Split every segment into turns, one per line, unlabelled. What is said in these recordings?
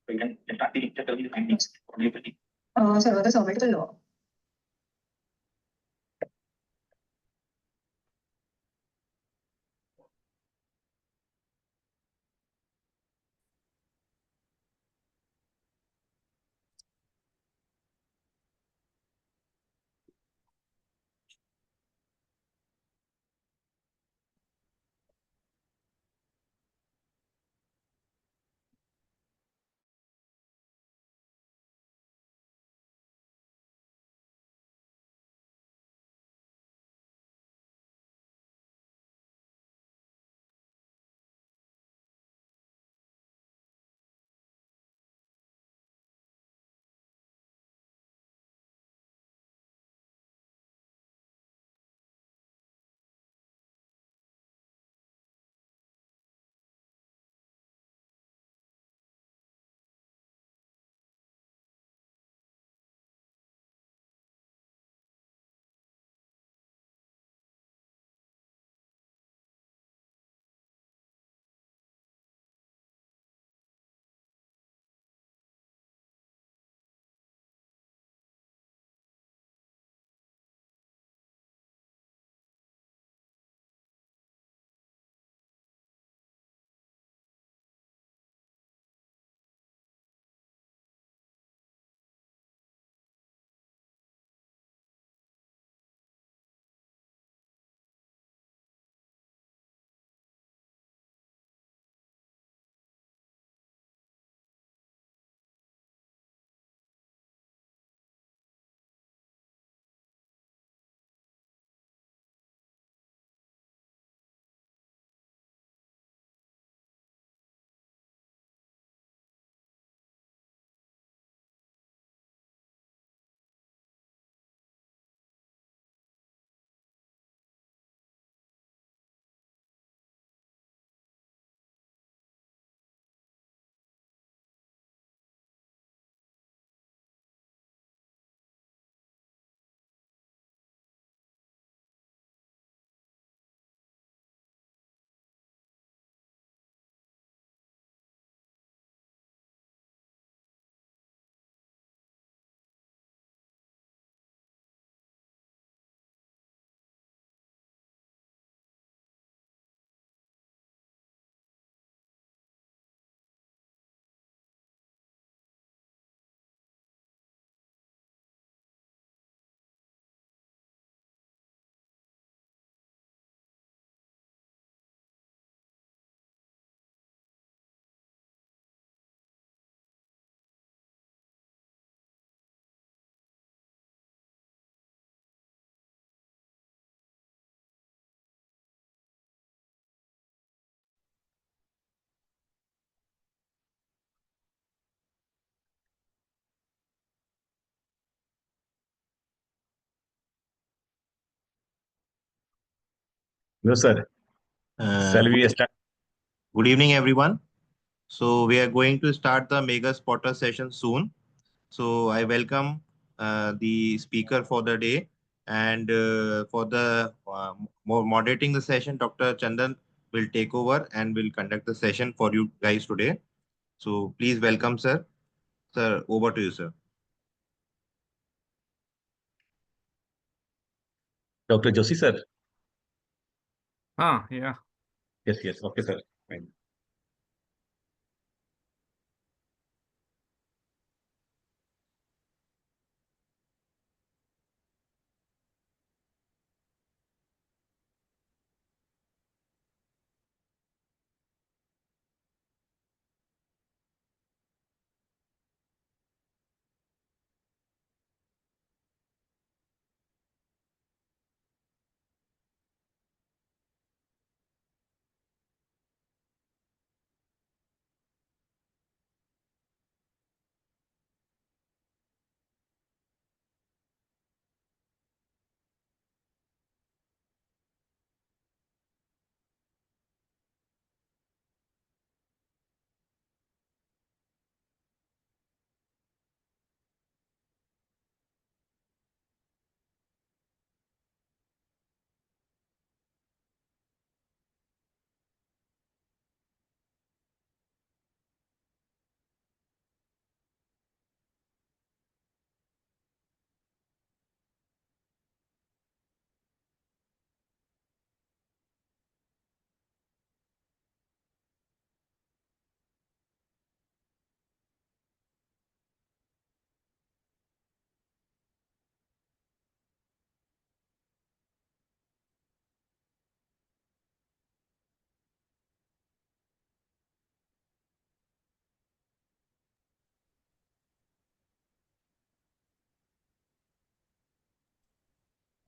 So you can start the just tell me the findings or you pretty.
So the cervical law.
No, sir. Shall we start?
Good evening, everyone. So we are going to start the Mega Spotter session soon. So I welcome the speaker for the day, and for the moderating the session, Dr. Chandan will take over and will conduct the session for you guys today. So please welcome, sir. Sir, over to you, sir.
Dr. Joshi, sir.
Yeah.
Yes. Okay, sir. Fine.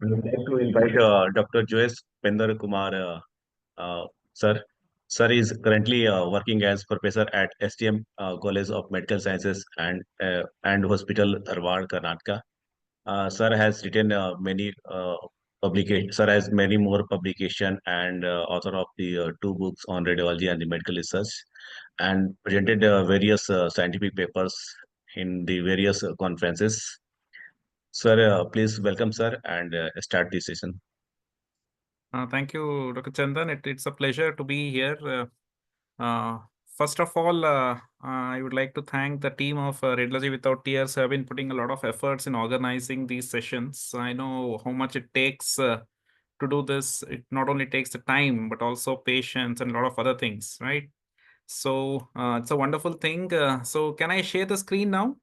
I would like to invite Dr. Joyce Pender Kumar, sir. Sir is currently working as professor at STM College of Medical Sciences and Hospital, Dharwad, Karnataka. Sir has written many publication. Sir has many more publication and author of the two books on radiology and the medical research, and presented various scientific papers in the various conferences. Sir, please welcome, sir, and start the session.
Thank you, Dr. Chandan. It's a pleasure to be here. Uh, First of all, I would like to thank the team of Radiology Without Tears who have been putting a lot of efforts in organizing these sessions. I know how much it takes to do this. It not only takes the time, but also patience and a lot of other things, right? So it's a wonderful thing. So can I share the screen now?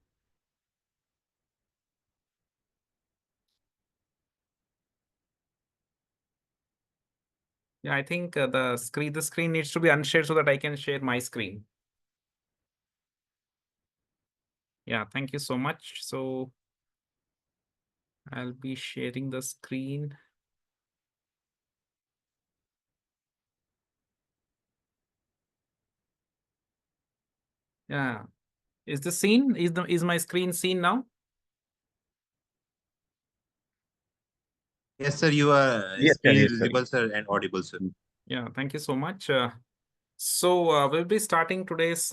Yeah, I think the screen needs to be unshared so that I can share my screen. Yeah, thank you so much. So I'll be sharing the screen. Yeah. Is the scene? Is my screen seen now?
Yes, sir. You are
Yes, sir.
screen is
Yes, sir.
visible, sir, and audible, sir.
Yeah, thank you so much. So we'll be starting today's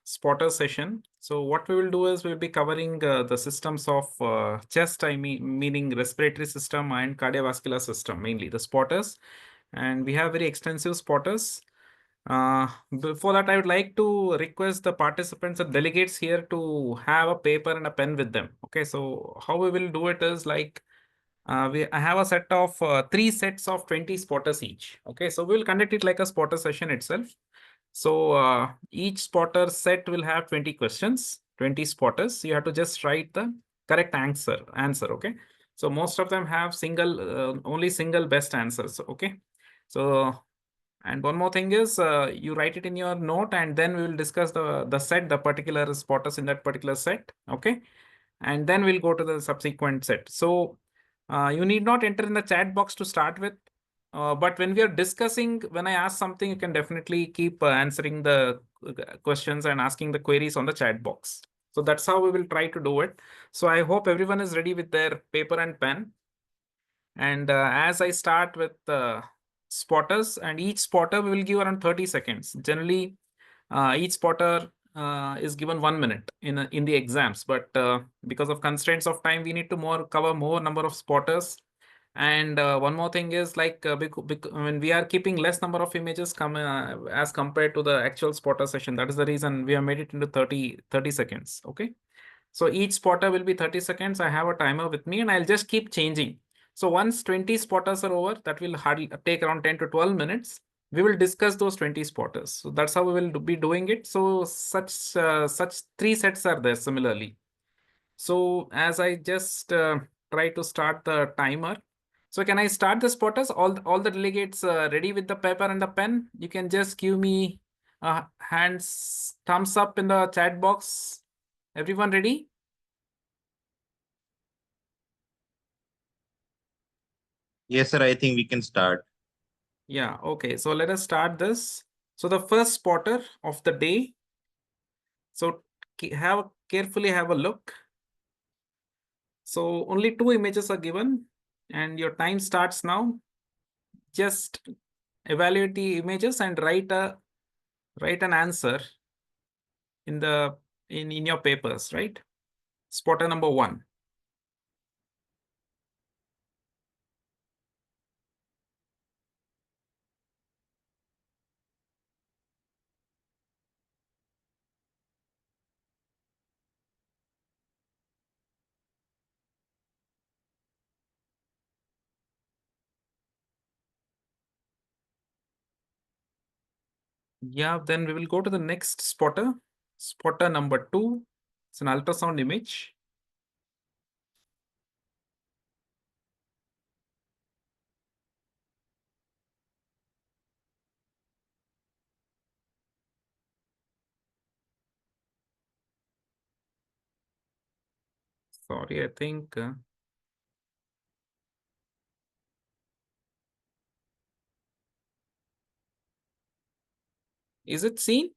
spotter session. So what we will do is we'll be covering the systems of chest, meaning respiratory system and cardiovascular system, mainly the spotters. And we have very extensive spotters. Before that, I would like to request the participants and delegates here to have a paper and a pen with them. Okay, so how we will do it is like I have a set of 3 sets of 20 spotters each. Okay, so we'll conduct it like a spotter session itself. So each spotter set will have 20 questions, 20 spotters. You have to just write the correct answer. Okay. So most of them have only single best answers. Okay. So, and one more thing is you write it in your note and then we will discuss the particular spotters in that particular set. Okay. And then we'll go to the subsequent set. So you need not enter in the chat box to start with. But when we are discussing, when I ask something, you can definitely keep answering the questions and asking the queries on the chat box. So that's how we will try to do it. So I hope everyone is ready with their paper and pen. And as I start with spotters, and each spotter we will give around 30 seconds. Generally, each spotter is given 1 minute in the exams, but because of constraints of time, we need to cover more number of spotters. And one more thing is like when we are keeping less number of images as compared to the actual spotter session, that is the reason we have made it into 30 seconds. Okay. So each spotter will be 30 seconds. I have a timer with me and I'll just keep changing. So once 20 spotters are over, that will hardly take around 10 to 12 minutes. We will discuss those 20 spotters. So that's how we will be doing it. So such 3 sets are there similarly. So as I just try to start the timer. So can I start the spotters? All the delegates ready with the paper and the pen? You can just give me thumbs up in the chat box. Everyone ready?
Yes, sir. I think we can start.
Yeah, okay. So let us start this. So the first spotter of the day. So carefully have a look. So only 2 images are given and your time starts now. Just evaluate the images and write an answer in your papers, right? Spotter number 1. Yeah, then we will go to the next spotter. Spotter number 2. It's an ultrasound image. Sorry, I think Is it seen?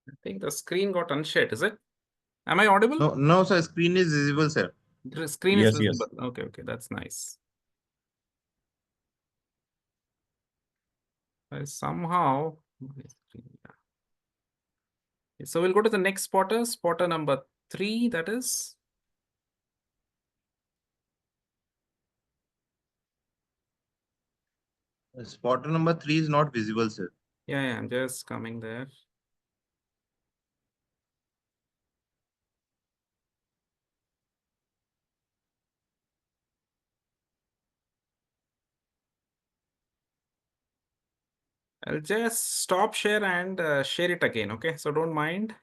I think the screen got unshared, is it? Am I audible?
No, no, sir. Screen is visible, sir.
The screen is
Yes, yes.
visible. Okay, okay, that's nice. Somehow. So we'll go to the next spotter, spotter number 3, that is.
Spotter number 3 is not visible, sir.
Yeah, I'm just coming there. I'll just stop share and share it again, okay? So don't mind.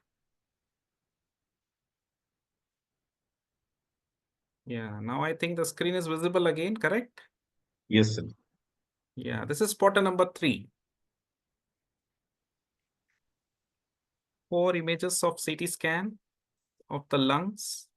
Yeah, now I think the screen is visible again, correct?
Yes, sir.
Yeah, this is spotter number 3. 4 images of CT scan of the lungs.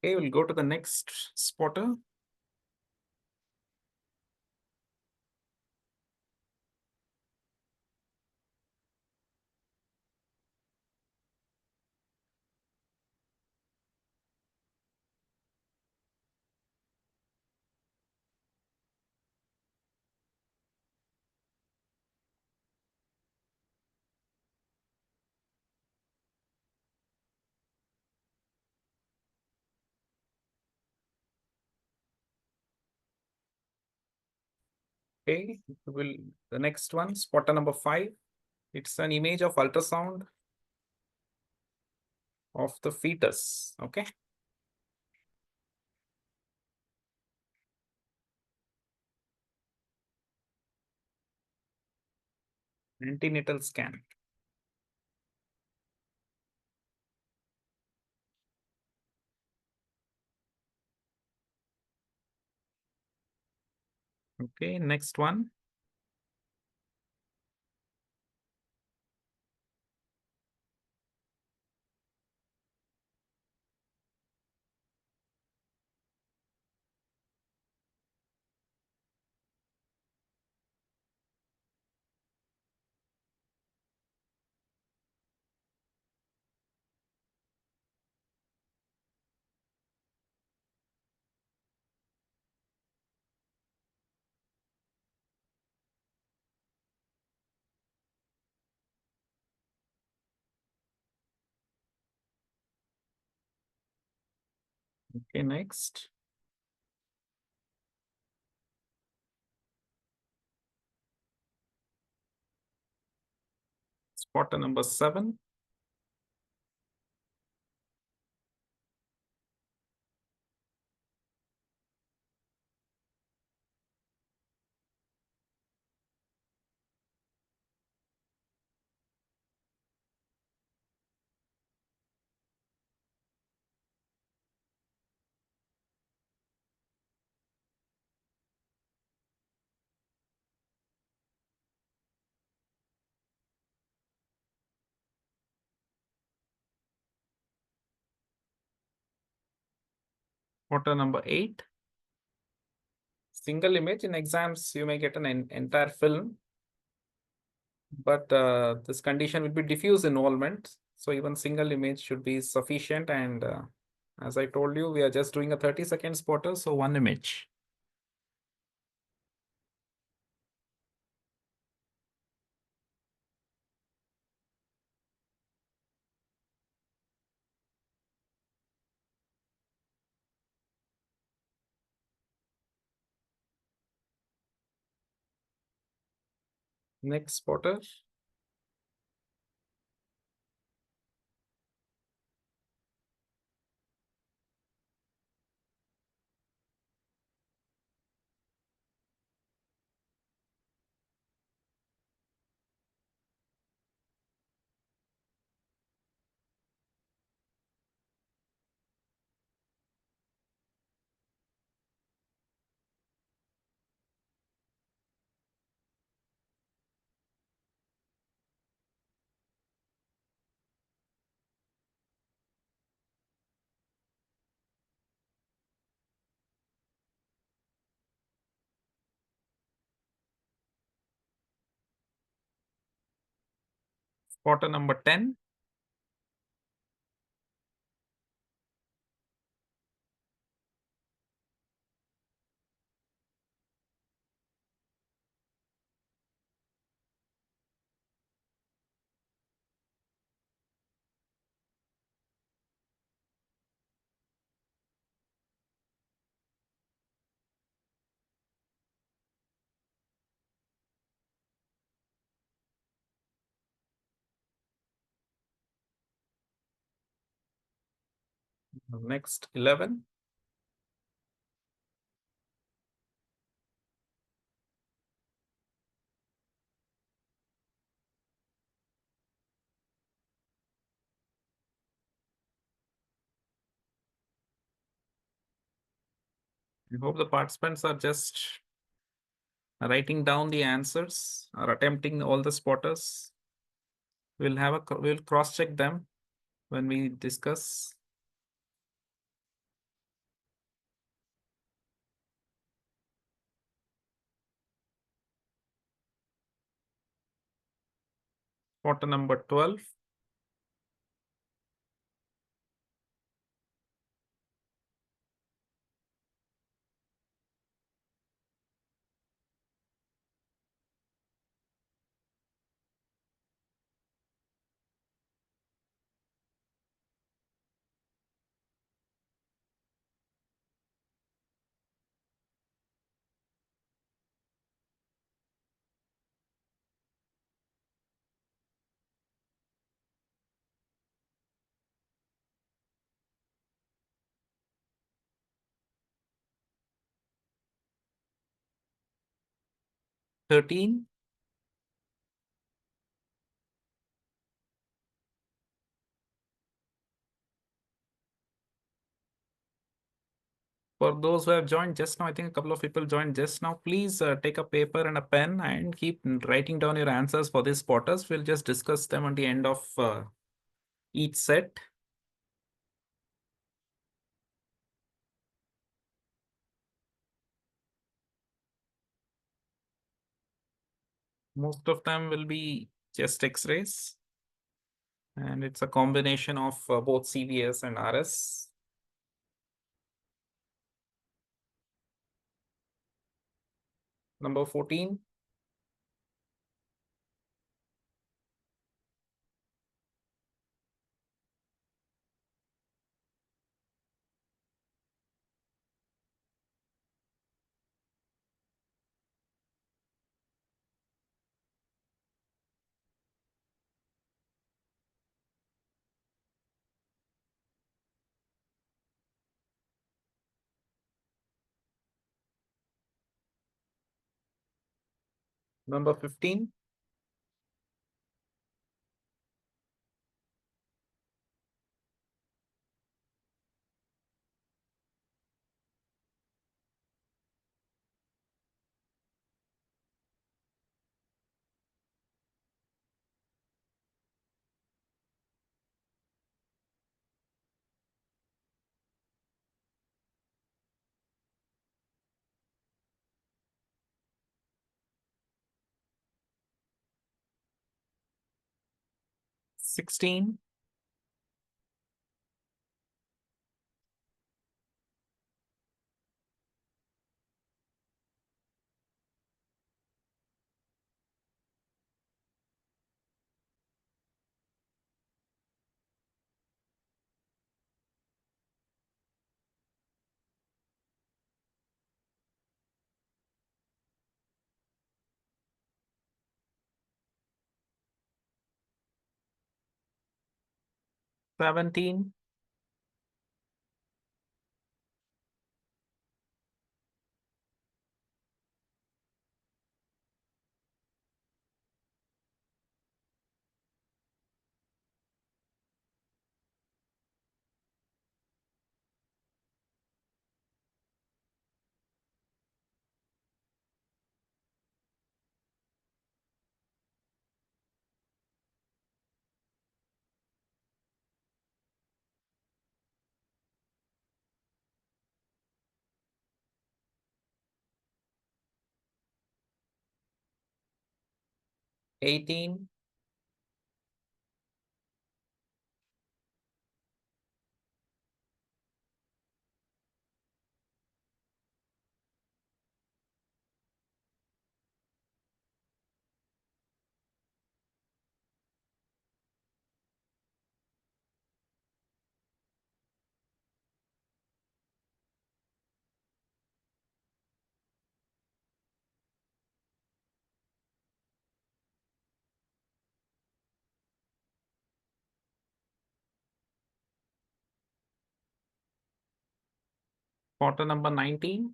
Okay, we'll go to the next spotter. Okay, the next one, spotter number 5. It's an image of ultrasound of the fetus. Okay. Antenatal scan. Okay, next one. Okay, next. Spotter number 7. Spotter number 8. Single image. In exams, you may get an entire film, but this condition will be diffuse involvement. So even single image should be sufficient. And as I told you, we are just doing a 30-second spotter, so 1 image. Next spotter. Spotter number 10. Next 11. I hope the participants are just writing down the answers or attempting all the spotters. We'll cross check them when we discuss. Spotter number 12. Thirteen. For those who have joined just now, I think a couple of people joined just now. Please take a paper and a pen and keep writing down your answers for these spotters. We'll just discuss them at the end of each set. Most of them will be chest X-rays, and it's a combination of both CVS and RS. Number 14. Number 15. Sixteen. Seventeen. 18. Spotter number 19.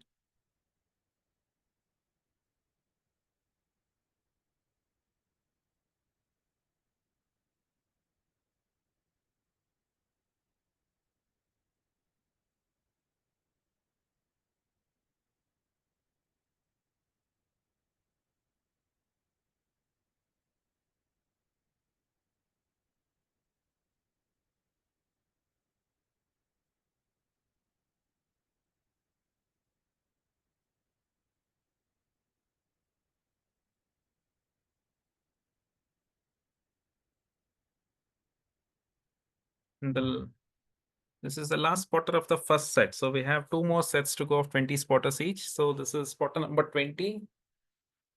This is the last spotter of the first set. So we have two more sets to go of 20 spotters each. So this is spotter number 20,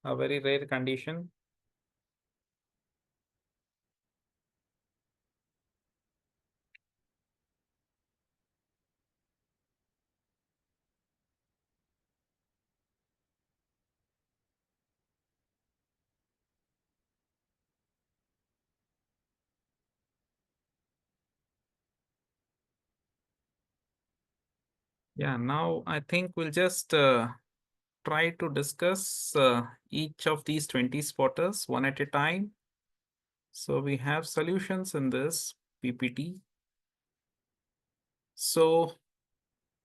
a very rare condition. Yeah, now I think we'll just try to discuss each of these 20 spotters one at a time. So we have solutions in this PPT. So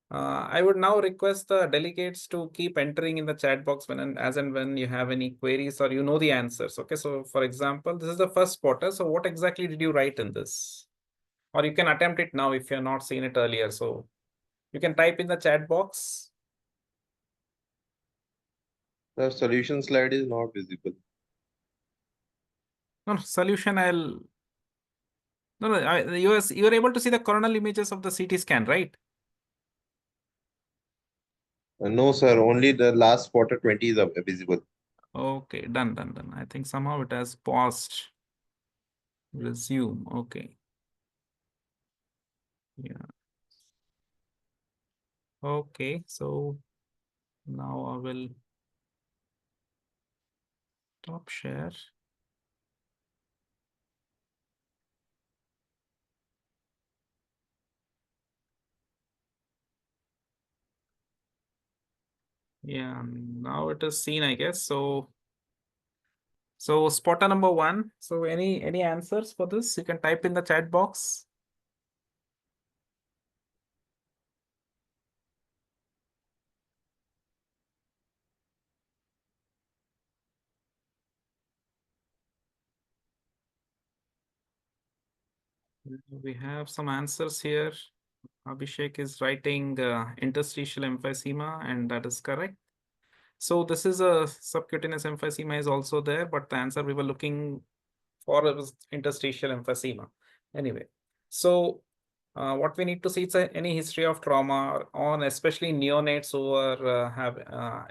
I would now request the delegates to keep entering in the chat box as and when you have any queries or you know the answers. Okay, so for example, this is the first spotter. So what exactly did you write in this? Or you can attempt it now if you have not seen it earlier. So you can type in the chat box.
The solution slide is not visible.
No, solution you are able to see the coronal images of the CT scan, right?
No, sir. Only the last spotter 20 is visible.
Okay, done. I think somehow it has paused. Resume. Okay. Yeah. Okay, so now I will stop share. Yeah, now it is seen, I guess. So spotter number 1. So any answers for this? You can type in the chat box. We have some answers here. Abhishek is writing interstitial emphysema, and that is correct. So this is a subcutaneous emphysema is also there, but the answer we were looking for was interstitial emphysema. Anyway, so what we need to see is any history of trauma on especially neonates who are have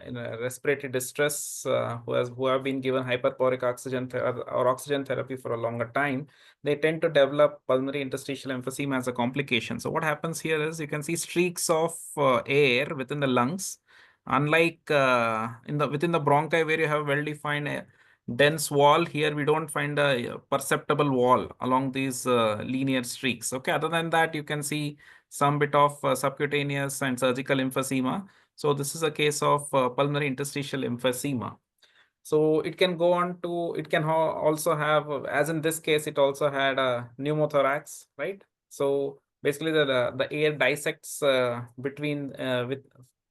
in a respiratory distress, who have been given hyperporic oxygen or oxygen therapy for a longer time. They tend to develop pulmonary interstitial emphysema as a complication. So what happens here is you can see streaks of air within the lungs. Unlike within the bronchi where you have well-defined dense wall, here we don't find a perceptible wall along these linear streaks. Okay, other than that, you can see some bit of subcutaneous and surgical emphysema. So this is a case of pulmonary interstitial emphysema. So it can go on to, it can also have, as in this case, it also had a pneumothorax, right? So basically the air dissects between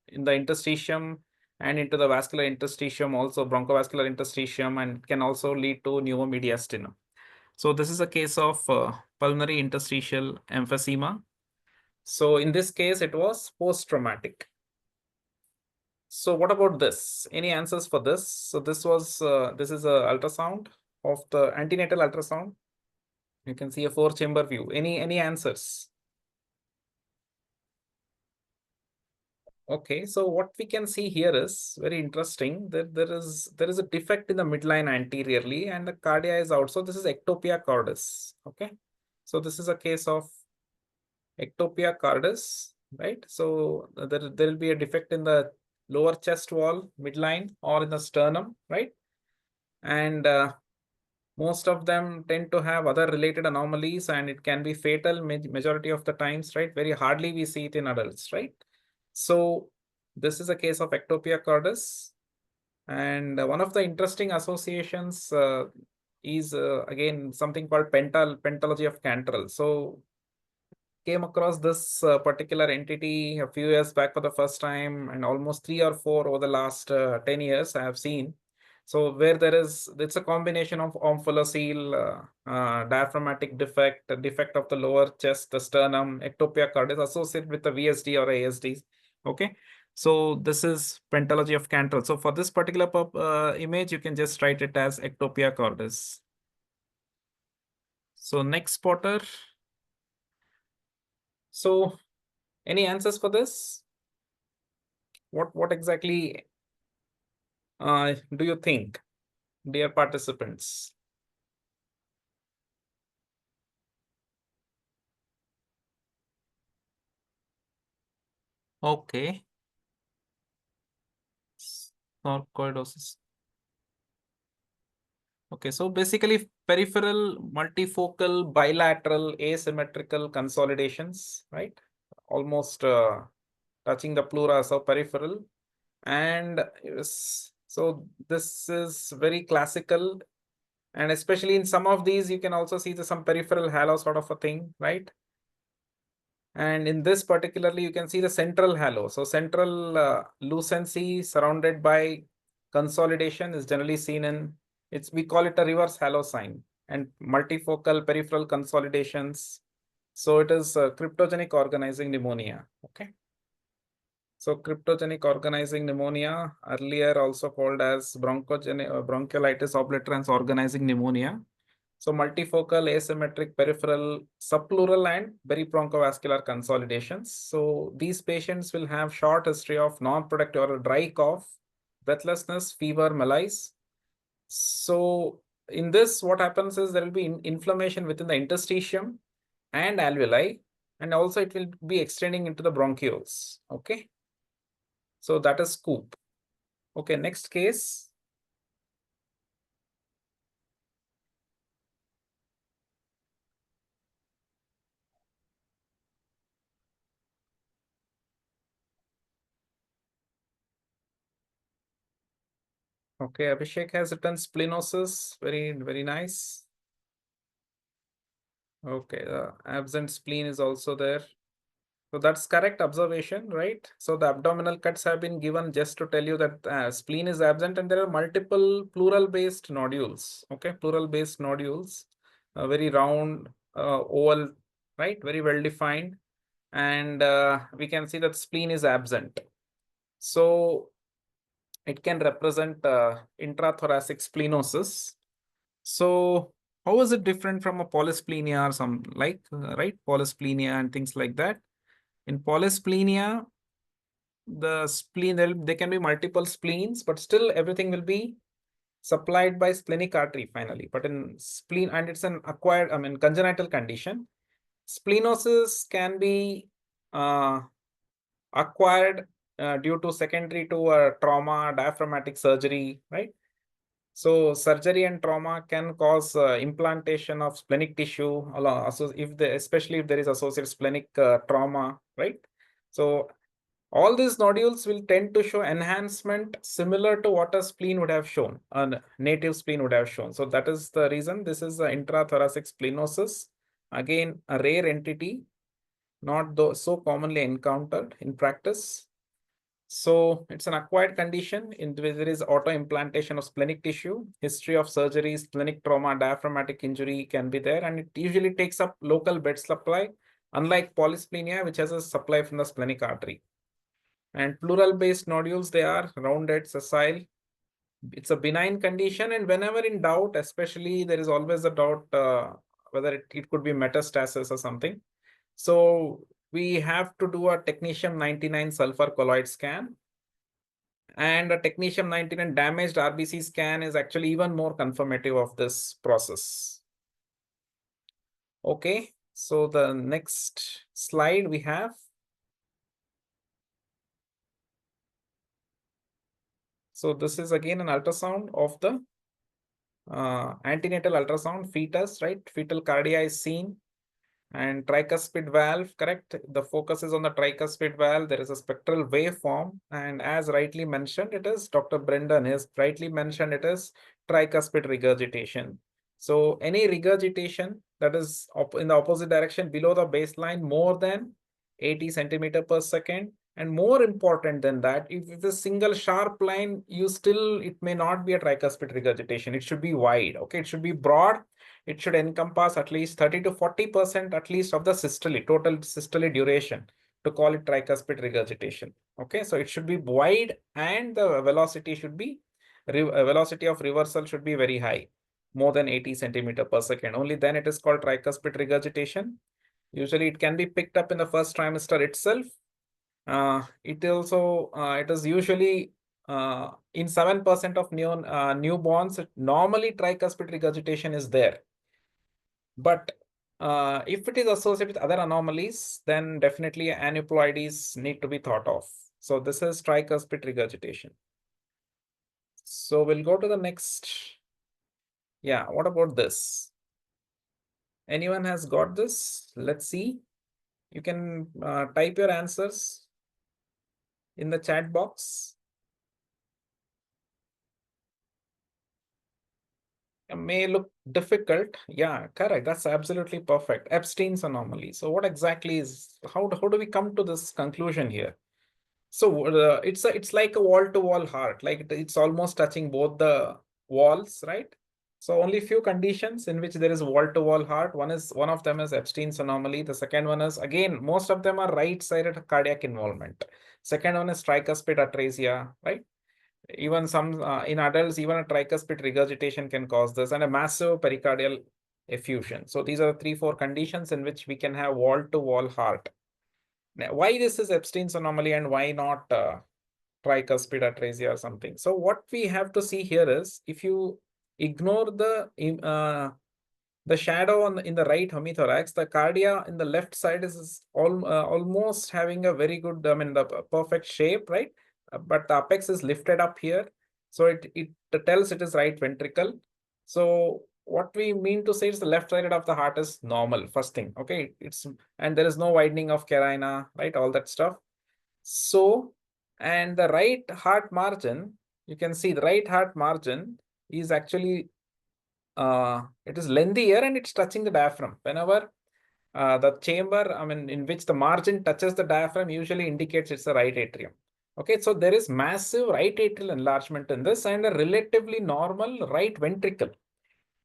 in the interstitium and into the vascular interstitium, also bronchovascular interstitium, and can also lead to pneumomediastinum. So this is a case of pulmonary interstitial emphysema. So in this case, it was post-traumatic. So what about this? Any answers for this? So this was this is a ultrasound of the antenatal ultrasound. You can see a 4-chamber view. Any answers? Okay, so what we can see here is very interesting that there is a defect in the midline anteriorly, and the cardia is out. So this is ectopia cordis. Okay, so this is a case of ectopia cordis, right? So there will be a defect in the lower chest wall, midline, or in the sternum, right? And most of them tend to have other related anomalies, and it can be fatal majority of the times, right? Very hardly we see it in adults, right? So this is a case of ectopia cordis. And one of the interesting associations is again something called pentalogy of Cantrell. So came across this particular entity a few years back for the first time, and almost 3 or 4 over the last 10 years I have seen. So where it's a combination of omphalocele, diaphragmatic defect, defect of the lower chest, the sternum, ectopia cordis associated with the VSD or ASD. Okay. So this is pentalogy of Cantrell. So for this particular image, you can just write it as ectopia cordis. So next spotter. So any answers for this? What exactly do you think, dear participants? Okay. Sarcoidosis. Okay, so basically peripheral, multifocal, bilateral, asymmetrical consolidations, right? Almost touching the pleura, so peripheral. And yes, so this is very classical. And especially in some of these, you can also see some peripheral halo sort of a thing, right? And in this particularly, you can see the central halo. So central lucency surrounded by consolidation is generally seen in, we call it a reverse halo sign, and multifocal peripheral consolidations. So it is cryptogenic organizing pneumonia. Okay. So cryptogenic organizing pneumonia, earlier also called as bronchiolitis obliterans organizing pneumonia. So multifocal, asymmetric, peripheral, subpleural, and peribronchovascular consolidations. So these patients will have short history of non-productive or dry cough, breathlessness, fever, malaise. So in this, what happens is there will be inflammation within the interstitium and alveoli, and also it will be extending into the bronchioles. Okay. So that is scoop. Okay, next case. Okay, Abhishek has written splenosis. Very, very nice. Okay, absent spleen is also there. So that's correct observation, right? So the abdominal cuts have been given just to tell you that spleen is absent, and there are multiple pleural-based nodules. Okay, pleural-based nodules, very round, oval, right? Very well defined, and we can see that spleen is absent. So it can represent intrathoracic splenosis. So how is it different from a polysplenia or some like, right? Polysplenia and things like that. In polysplenia, the spleen, there can be multiple spleens, but still everything will be supplied by splenic artery finally. But in spleen, and it's an acquired, congenital condition, splenosis can be acquired due to secondary to a trauma, diaphragmatic surgery, right? So surgery and trauma can cause implantation of splenic tissue, especially if there is associated splenic trauma, right? So all these nodules will tend to show enhancement similar to what a spleen would have shown, a native spleen would have shown. So that is the reason this is intrathoracic splenosis. Again, a rare entity, not so commonly encountered in practice. So it's an acquired condition in which there is auto-implantation of splenic tissue, history of surgery, splenic trauma, diaphragmatic injury can be there, and it usually takes up local bed supply, unlike polysplenia, which has a supply from the splenic artery. And pleural-based nodules, they are rounded, sessile. It's a benign condition, and whenever in doubt, especially there is always a doubt whether it could be metastasis or something. So we have to do a technetium-99 sulfur colloid scan. And a technetium-99 damaged RBC scan is actually even more confirmative of this process. Okay, so the next slide we have. So this is again an ultrasound of the antenatal ultrasound, fetus, right? Fetal cardia is seen. And tricuspid valve, correct? The focus is on the tricuspid valve. There is a spectral waveform. And as rightly mentioned, it is Dr. Brendan has rightly mentioned it is tricuspid regurgitation. So any regurgitation that is in the opposite direction below the baseline more than 80 centimeter per second. And more important than that, if it's a single sharp line, it may not be a tricuspid regurgitation. It should be wide. Okay, it should be broad. It should encompass at least 30 to 40% at least of the systole, total systole duration, to call it tricuspid regurgitation. Okay, so it should be wide and the velocity should be, velocity of reversal should be very high, more than 80 centimeter per second. Only then it is called tricuspid regurgitation. Usually it can be picked up in the first trimester itself. It is usually in 7% of newborns, normally tricuspid regurgitation is there. But if it is associated with other anomalies, then definitely aneuploidies need to be thought of. So this is tricuspid regurgitation. So we'll go to the next. Yeah, what about this? Anyone has got this? Let's see. You can type your answers in the chat box. It may look difficult. Yeah, correct. That's absolutely perfect. Epstein's anomaly. So what exactly is, how do we come to this conclusion here? So it's like a wall-to-wall heart, like it's almost touching both the walls, right? So only few conditions in which there is wall-to-wall heart. One of them is Epstein's anomaly. The second one is, again, most of them are right-sided cardiac involvement. Second one is tricuspid atresia, right? Even some in adults, even a tricuspid regurgitation can cause this, and a massive pericardial effusion. So these are the 3-4 conditions in which we can have wall-to-wall heart. Now, why this is Epstein's anomaly and why not tricuspid atresia or something? So what we have to see here is, if you ignore the shadow in the right hemithorax, the cardia in the left side is almost having a very good, I mean, the perfect shape, right? But the apex is lifted up here. So it tells it is right ventricle. So what we mean to say is the left side of the heart is normal, first thing. Okay, and there is no widening of carina, right? All that stuff. So, and the right heart margin, you can see the right heart margin is actually it is lengthier and it's touching the diaphragm. Whenever the chamber, I mean, in which the margin touches the diaphragm usually indicates it's the right atrium. Okay, so there is massive right atrial enlargement in this and a relatively normal right ventricle.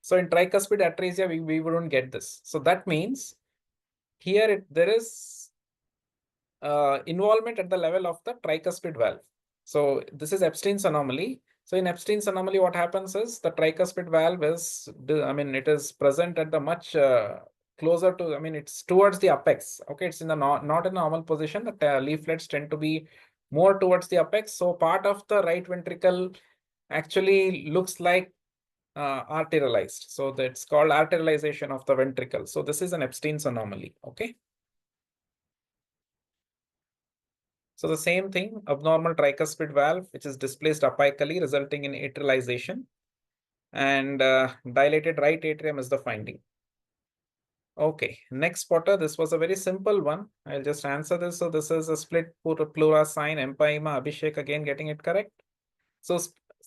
So in tricuspid atresia, we wouldn't get this. So that means here there is involvement at the level of the tricuspid valve. So this is Epstein's anomaly. So in Epstein's anomaly, what happens is the tricuspid valve is, I mean, it is present at the much closer to, I mean, it's towards the apex. Okay, it's in the not in a normal position. The leaflets tend to be more towards the apex. So part of the right ventricle actually looks like arterialized. So that's called arterialization of the ventricle. So this is an Epstein's anomaly. Okay. So the same thing, abnormal tricuspid valve, which is displaced apically, resulting in atrialization, and dilated right atrium is the finding. Okay, next spotter. This was a very simple one. I'll just answer this. So this is a split pleura sign, empyema. Abhishek again getting it correct. So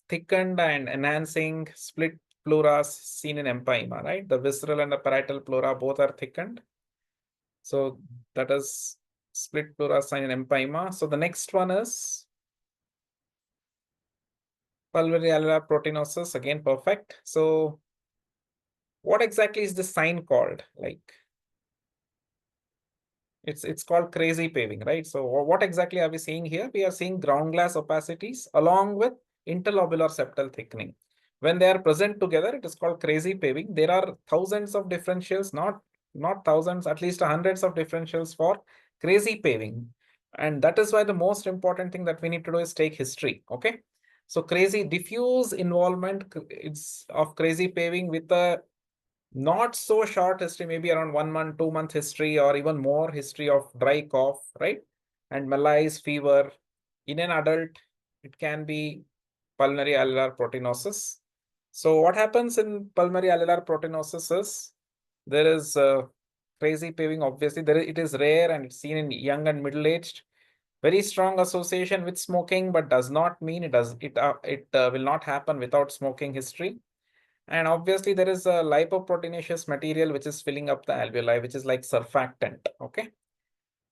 thickened and enhancing split pleuras seen in empyema, right? The visceral and the parietal pleura both are thickened. So that is split pleura sign in empyema. So the next one is pulmonary alveolar proteinosis, again perfect. So what exactly is this sign called? Like it's called crazy paving, right? So what exactly are we seeing here? We are seeing ground glass opacities along with interlobular septal thickening. When they are present together, it is called crazy paving. There are thousands of differentials, not thousands, at least hundreds of differentials for crazy paving. And that is why the most important thing that we need to do is take history. Okay. So crazy diffuse involvement of crazy paving with a not so short history, maybe around 1 month, 2 month history, or even more history of dry cough, right? And malaise, fever. In an adult, it can be pulmonary alveolar proteinosis. So what happens in pulmonary alveolar proteinosis is there is crazy paving, obviously it is rare and it's seen in young and middle-aged. Very strong association with smoking, but does not mean it will not happen without smoking history. And obviously there is a lipoproteinaceous material which is filling up the alveoli, which is like surfactant. Okay.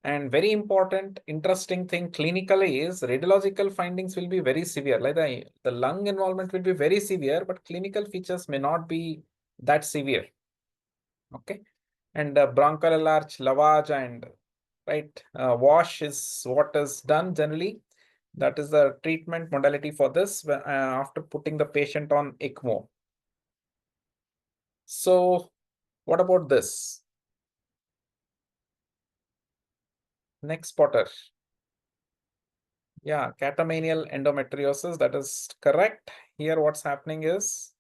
And very important, interesting thing clinically is radiological findings will be very severe. Like the lung involvement will be very severe, but clinical features may not be that severe. Okay. And bronchial arch lavage and wash is what is done generally. That is the treatment modality for this after putting the patient on ECMO. So what about this? Next spotter. Yeah, catamenial endometriosis, that is correct. Here what's happening is,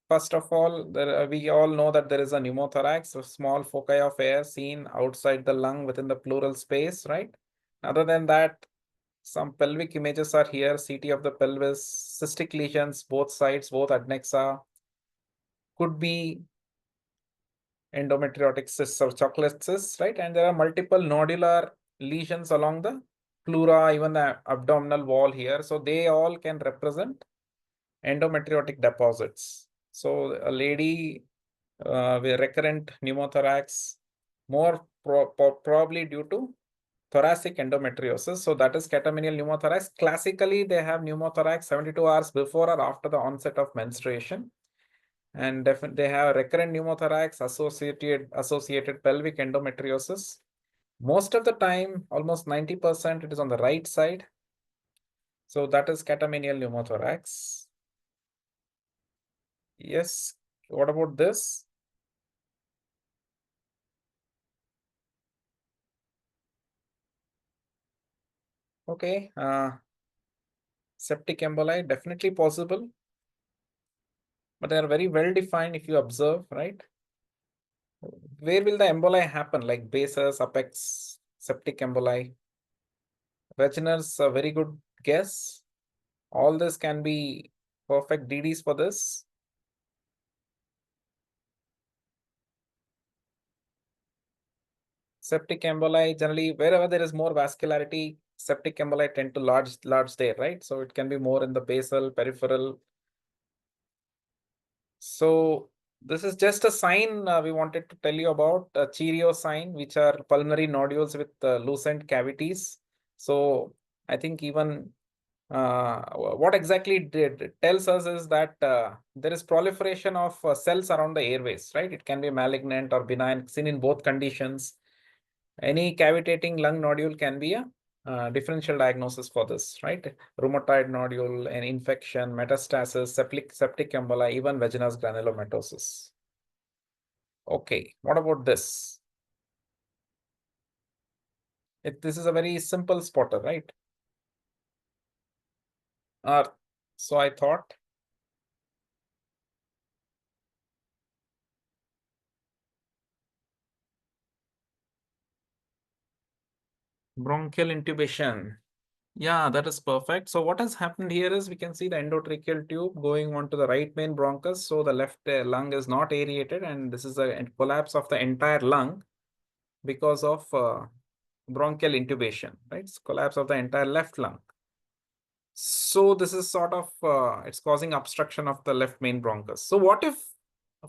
first of all, we all know that there is a pneumothorax, a small foci of air seen outside the lung within the pleural space, right? Other than that, some pelvic images are here, CT of the pelvis, cystic lesions, both sides, both adnexa, could be endometriotic cysts or chocolate cysts, right? And there are multiple nodular lesions along the pleura, even the abdominal wall here. So they all can represent endometriotic deposits. So a lady with recurrent pneumothorax, more probably due to thoracic endometriosis. So that is catamenial pneumothorax. Classically, they have pneumothorax 72 hours before or after the onset of menstruation. And they have recurrent pneumothorax associated pelvic endometriosis. Most of the time, almost 90%, it is on the right side. So that is catamenial pneumothorax. Yes. What about this? Okay. Septic emboli, definitely possible. But they are very well defined if you observe, right? Where will the emboli happen? Like bases, apex, septic emboli. Wegener's a very good guess. All this can be perfect DDs for this. Septic emboli, generally, wherever there is more vascularity, septic emboli tend to large there, right? So it can be more in the basal, peripheral. So this is just a sign we wanted to tell you about, Cheerio sign, which are pulmonary nodules with lucent cavities. So I think even what exactly it tells us is that there is proliferation of cells around the airways, right? It can be malignant or benign, seen in both conditions. Any cavitating lung nodule can be a differential diagnosis for this, right? Rheumatoid nodule, an infection, metastasis, septic emboli, even vaginous granulomatosis. Okay, what about this? This is a very simple spotter, right? So I thought. Bronchial intubation. Yeah, that is perfect. So what has happened here is we can see the endotracheal tube going on to the right main bronchus. So the left lung is not aerated, and this is a collapse of the entire lung because of bronchial intubation, right? It's collapse of the entire left lung. So this is sort of, it's causing obstruction of the left main bronchus. So what if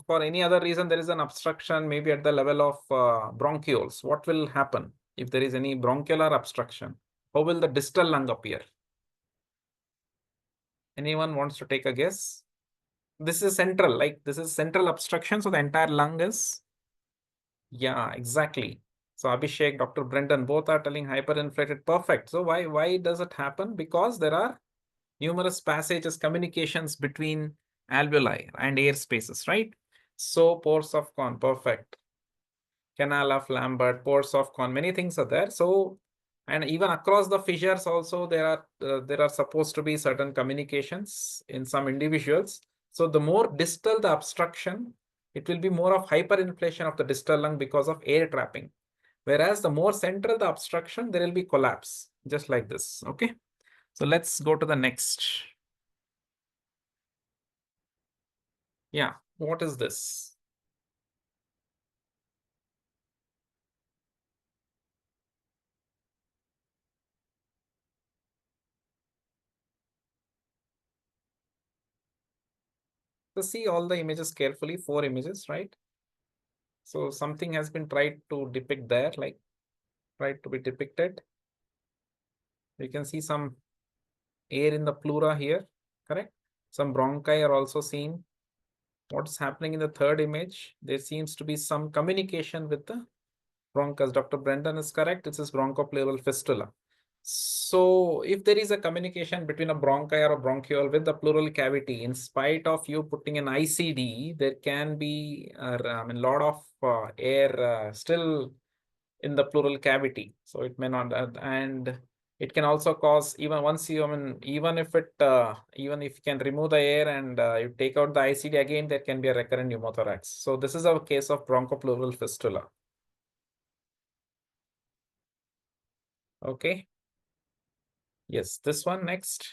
for any other reason there is an obstruction, maybe at the level of bronchioles? What will happen if there is any bronchial obstruction? How will the distal lung appear? Anyone wants to take a guess? This is central, like this is central obstruction. So the entire lung is, yeah, exactly. So Abhishek, Dr. Brendan, both are telling hyperinflated. Perfect. So why does it happen? Because there are numerous passages, communications between alveoli and air spaces, right? So pores of Kohn, perfect. Canal of Lambert, pores of Kohn, many things are there. So, and even across the fissures also, there are supposed to be certain communications in some individuals. So the more distal the obstruction, it will be more of hyperinflation of the distal lung because of air trapping. Whereas the more central the obstruction, there will be collapse, just like this. Okay. So let's go to the next. Yeah, what is this? So see all the images carefully, 4 images, right? So something has been tried to depict there, like tried to be depicted. You can see some air in the pleura here, correct? Some bronchi are also seen. What's happening in the third image? There seems to be some communication with the bronchus. Dr. Brendan is correct. This is bronchopleural fistula. So if there is a communication between a bronchi or a bronchiole with the pleural cavity, in spite of you putting an ICD, there can be a lot of air still in the pleural cavity. So it may not, and it can also cause, even once you, even if you can remove the air and you take out the ICD again, there can be a recurrent pneumothorax. So this is a case of bronchopleural fistula. Okay. Yes, this one next.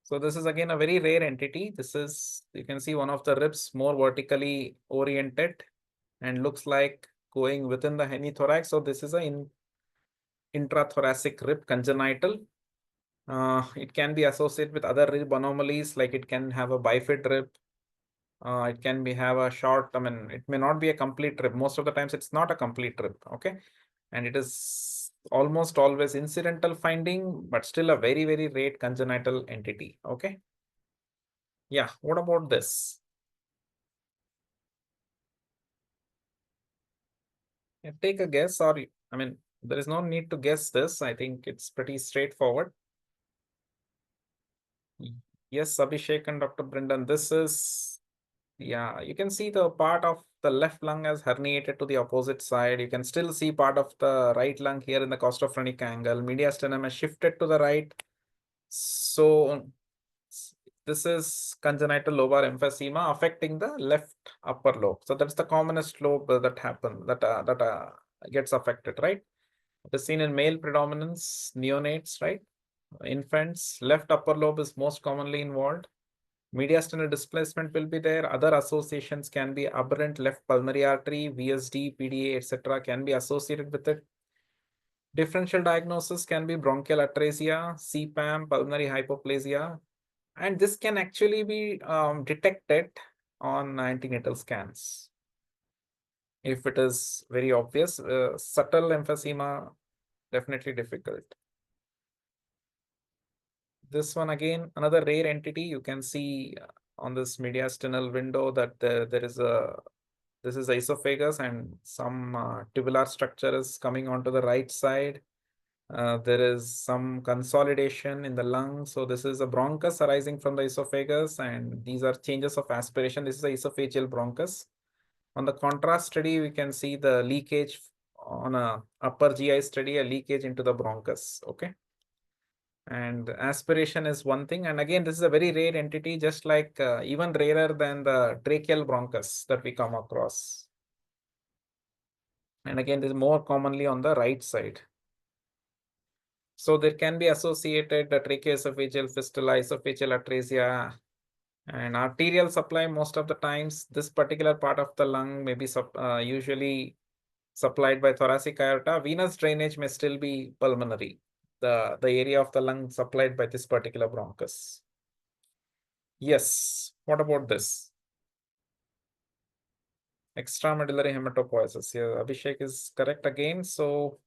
So this is again a very rare entity. This is, you can see one of the ribs more vertically oriented and looks like going within the hemithorax. So this is a intrathoracic rib congenital. It can be associated with other rib anomalies, like it can have a bifid rib. It can have a short, it may not be a complete rib. Most of the times it's not a complete rib, okay? And it is almost always incidental finding, but still a very, very rare congenital entity, okay? Yeah, what about this? Yeah, take a guess, or, there is no need to guess this. I think it's pretty straightforward. Yes, Abhishek and Dr. Brendan, this is, yeah, you can see the part of the left lung has herniated to the opposite side. You can still see part of the right lung here in the costophrenic angle. Mediastinum has shifted to the right. So this is congenital lobar emphysema affecting the left upper lobe. So that's the commonest lobe that gets affected, right? It is seen in male predominance, neonates, right? Infants, left upper lobe is most commonly involved. Mediastinal displacement will be there. Other associations can be aberrant left pulmonary artery, VSD, PDA, etc. can be associated with it. Differential diagnosis can be bronchial atresia, CPAM, pulmonary hypoplasia, and this can actually be detected on antenatal scans. If it is very obvious, subtle emphysema, definitely difficult. This one again, another rare entity. You can see on this mediastinal window that this is the esophagus, and some tubular structure is coming onto the right side. There is some consolidation in the lung. So this is a bronchus arising from the esophagus, and these are changes of aspiration. This is the esophageal bronchus. On the contrast study, we can see the leakage on a upper GI study, a leakage into the bronchus. Okay. And aspiration is one thing. And again, this is a very rare entity, just like even rarer than the tracheal bronchus that we come across. And again, this is more commonly on the right side. So there can be associated tracheoesophageal fistula, esophageal atresia, and arterial supply. Most of the times, this particular part of the lung may be usually supplied by thoracic aorta. Venous drainage may still be pulmonary, the area of the lung supplied by this particular bronchus. Yes, what about this? Extramedullary hematopoiesis. Yeah, Abhishek is correct again. So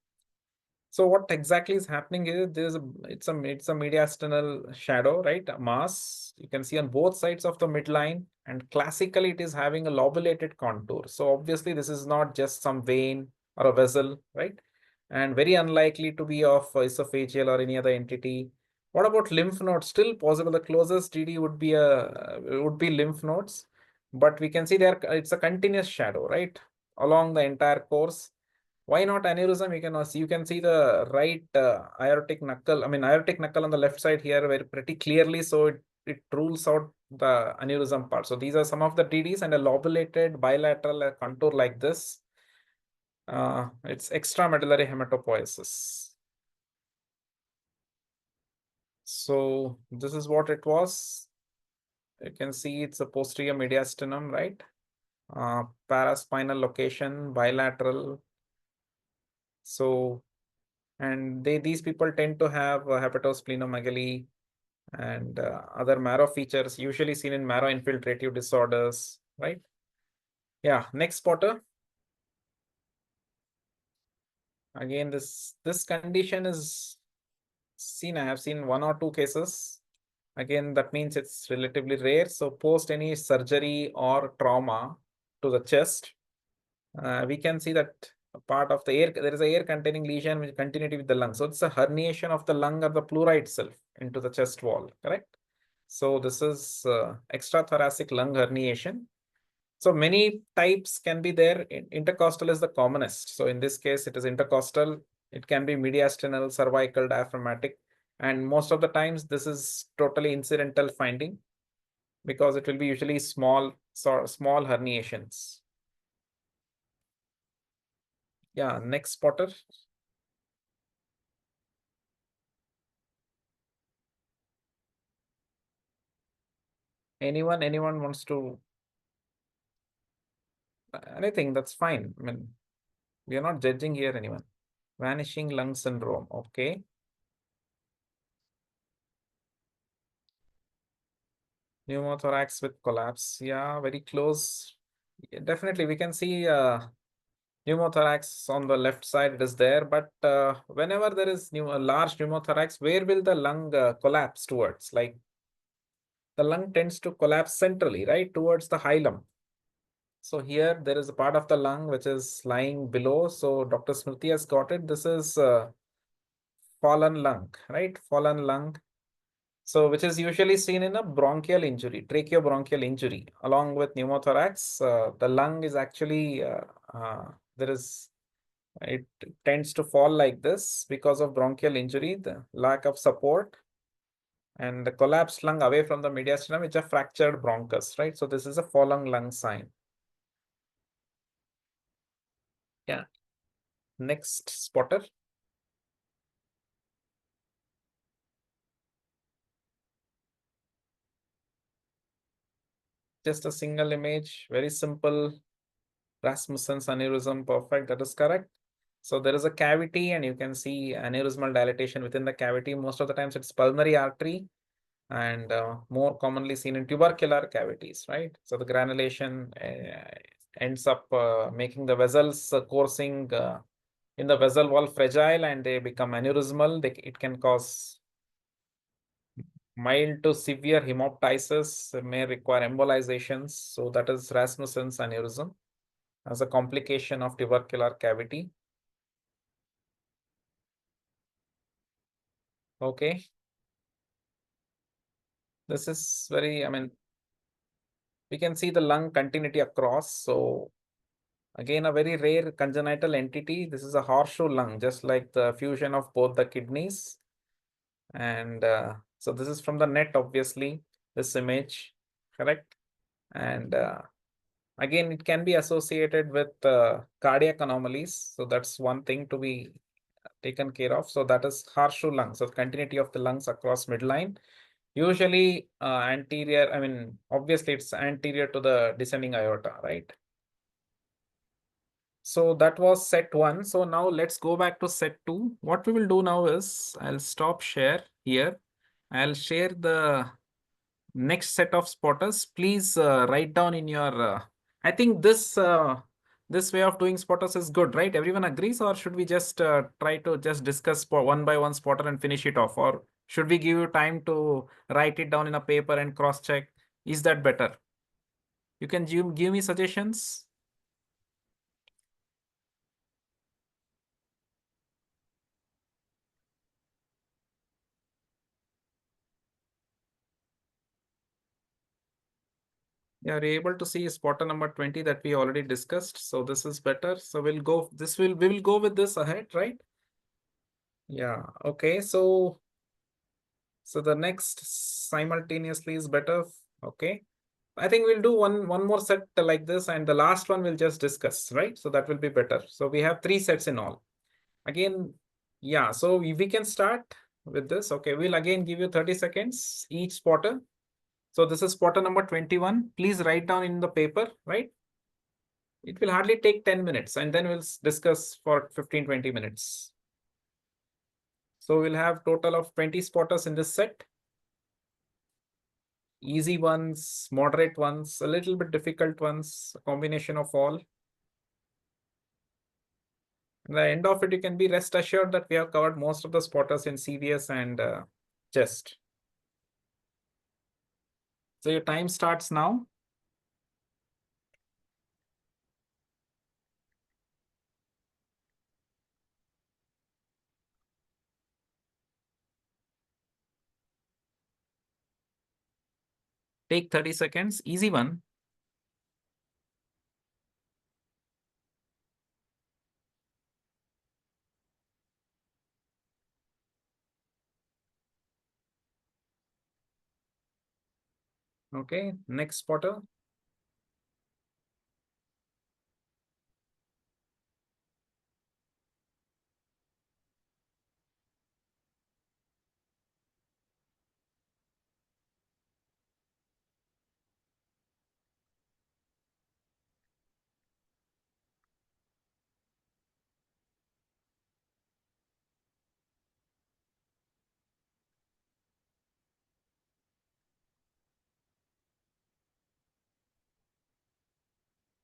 what exactly is happening is it's a mediastinal shadow, right? A mass you can see on both sides of the midline, and classically it is having a lobulated contour. So obviously this is not just some vein or a vessel, right? And very unlikely to be of esophageal or any other entity. What about lymph nodes? Still possible. The closest DD would be lymph nodes, but we can see there it's a continuous shadow, right, along the entire course. Why not aneurysm? You can see the right aortic knuckle. Aortic knuckle on the left side here very pretty clearly. So it rules out the aneurysm part. So these are some of the DDs, and a lobulated bilateral contour like this. It's extramedullary hematopoiesis. So this is what it was. You can see it's a posterior mediastinum, right? Paraspinal location, bilateral. So, and these people tend to have hepatosplenomegaly, and other marrow features usually seen in marrow infiltrative disorders, right? Yeah, next spotter. Again, this condition is seen. I have seen 1 or 2 cases. Again, that means it's relatively rare. So post any surgery or trauma to the chest, we can see that a part of the air, there is a air containing lesion with continuity with the lung. So it's a herniation of the lung or the pleura itself into the chest wall, correct? So this is extrathoracic lung herniation. So many types can be there. Intercostal is the commonest. So in this case, it is intercostal. It can be mediastinal, cervical, diaphragmatic. And most of the times, this is totally incidental finding because it will be usually small herniations. Yeah, next spotter. Anyone wants to? Anything, that's fine. I mean, we are not judging here anyone. Vanishing lung syndrome, okay. Pneumothorax with collapse, yeah, very close. Yeah, definitely, we can see pneumothorax on the left side, it is there, but whenever there is a large pneumothorax, where will the lung collapse towards? Like the lung tends to collapse centrally, right, towards the hilum. So here there is a part of the lung which is lying below. So Dr. Smriti has got it. This is fallen lung, right? Fallen lung. So which is usually seen in a bronchial injury, tracheobronchial injury, along with pneumothorax. The lung is actually it tends to fall like this because of bronchial injury, the lack of support, and the collapsed lung away from the mediastinum, which are fractured bronchus, right? So this is a fallen lung sign. Yeah. Next spotter. Just a single image, very simple. Rasmussen's aneurysm, perfect, that is correct. So there is a cavity and you can see aneurysmal dilatation within the cavity. Most of the times it's pulmonary artery and more commonly seen in tubercular cavities, right? So the granulation ends up making the vessels coursing in the vessel wall fragile and they become aneurysmal. It can cause mild to severe hemoptysis, may require embolizations. So that is Rasmussen's aneurysm as a complication of tubercular cavity. Okay. This is very, I mean, we can see the lung continuity across. So again, a very rare congenital entity. This is a horseshoe lung, just like the fusion of both the kidneys. And so this is from the net, obviously, this image, correct? And again, it can be associated with cardiac anomalies. So that's one thing to be taken care of. So that is horseshoe lung. So continuity of the lungs across midline. Usually anterior, I mean, obviously it's anterior to the descending aorta, right? So that was set 1. So now let's go back to set 2. What we will do now is I'll stop share here. I'll share the next set of spotters. Please write down in your, I think this way of doing spotters is good, right? Everyone agrees, or should we just try to just discuss one by one spotter and finish it off? Or should we give you time to write it down in a paper and cross check? Is that better? You can give me suggestions. Yeah, you're able to see spotter number 20 that we already discussed. So this is better. So we will go with this ahead, right? Yeah, okay. So the next simultaneously is better. Okay. I think we'll do one more set like this, and the last one we'll just discuss, right? So that will be better. So we have 3 sets in all. Again, yeah, so we can start with this. Okay, we'll again give you 30 seconds each spotter. So this is spotter number 21. Please write down in the paper, right? It will hardly take 10 minutes and then we'll discuss for 15-20 minutes. So we'll have total of 20 spotters in this set. easy ones, moderate ones, a little bit difficult ones, a combination of all. At the end of it, you can be rest assured that we have covered most of the spotters in CVS and chest. So your time starts now. Take 30 seconds, easy one. Okay, next spotter.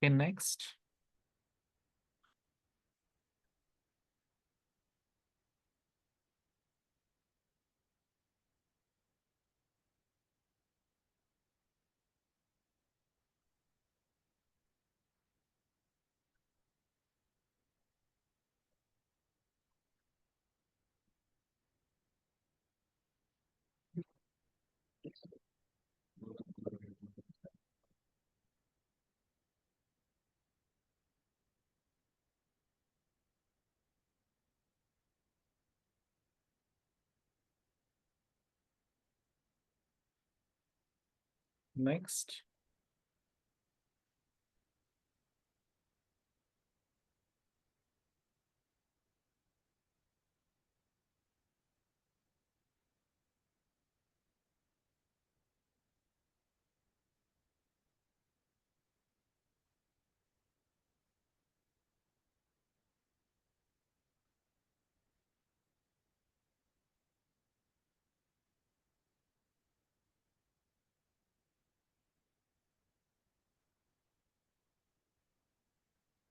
Okay, next. Next.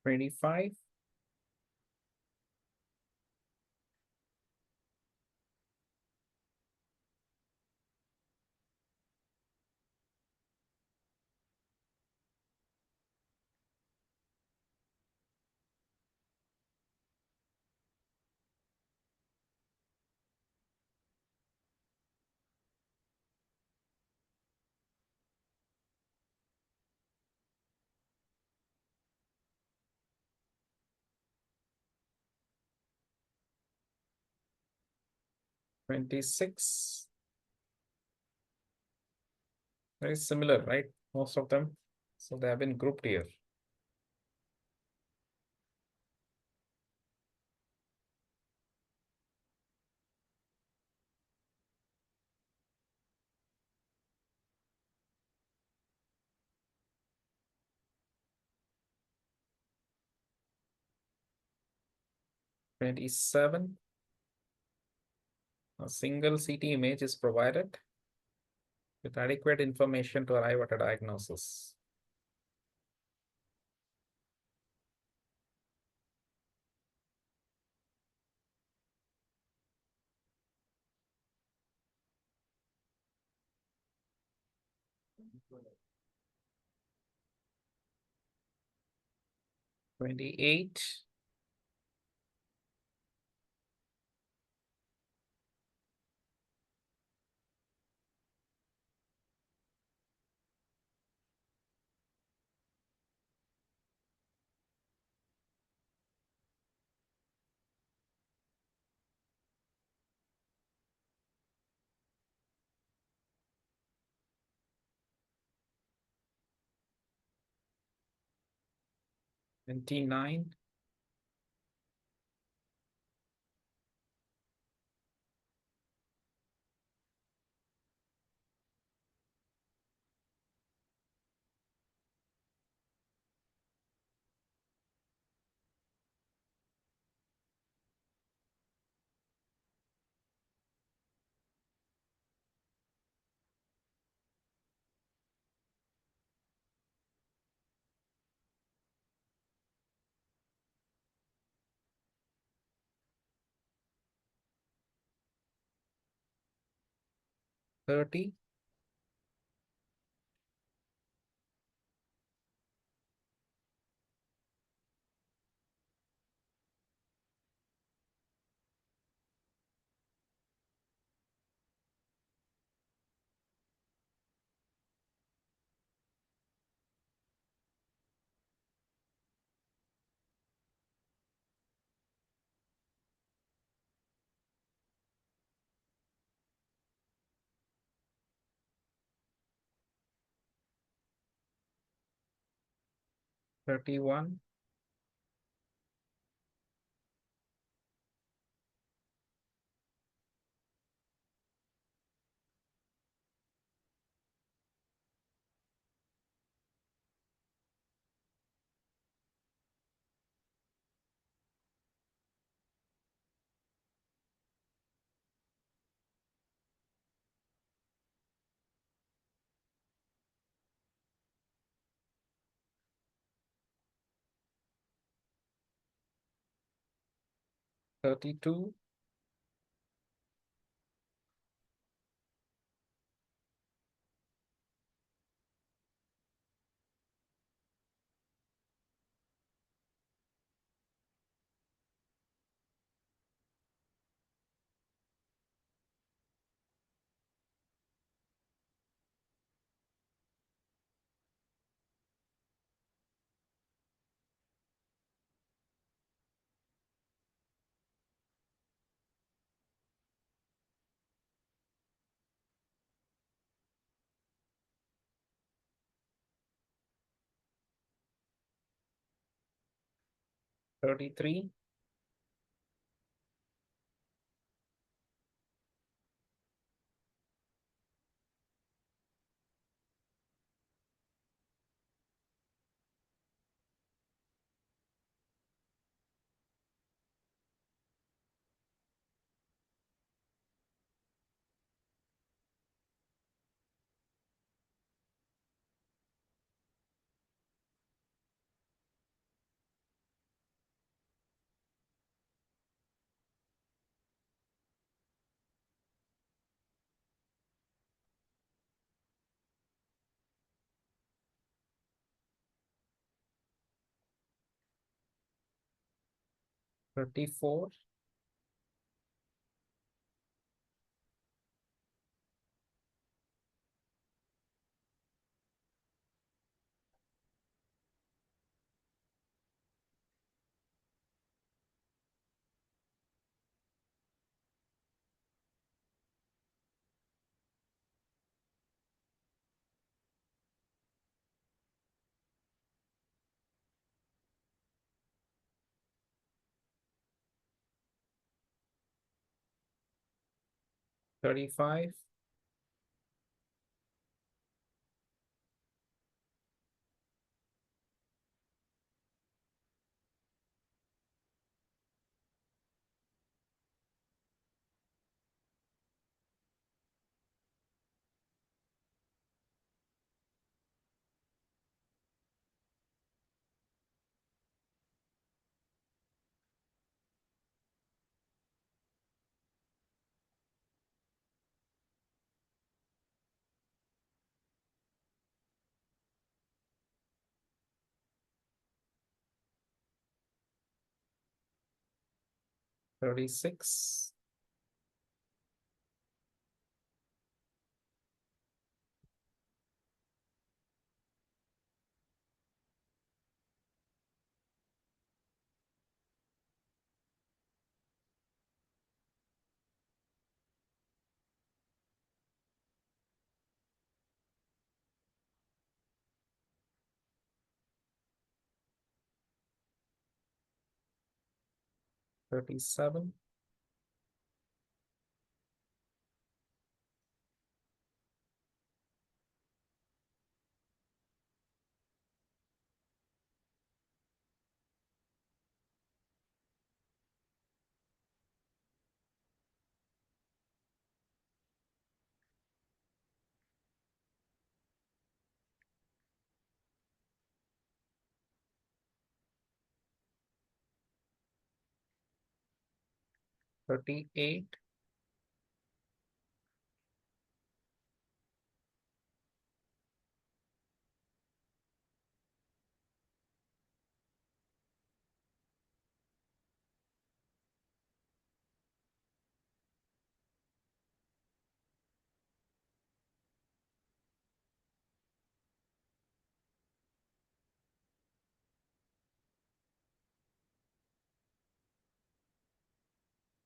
$25. $26. Very similar, right? Most of them. So they have been grouped here. $27. A single CT image is provided with adequate information to arrive at a diagnosis. $28. $29. 30. $31. $32. $33. $34. $35. $36. $37. $38.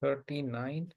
39.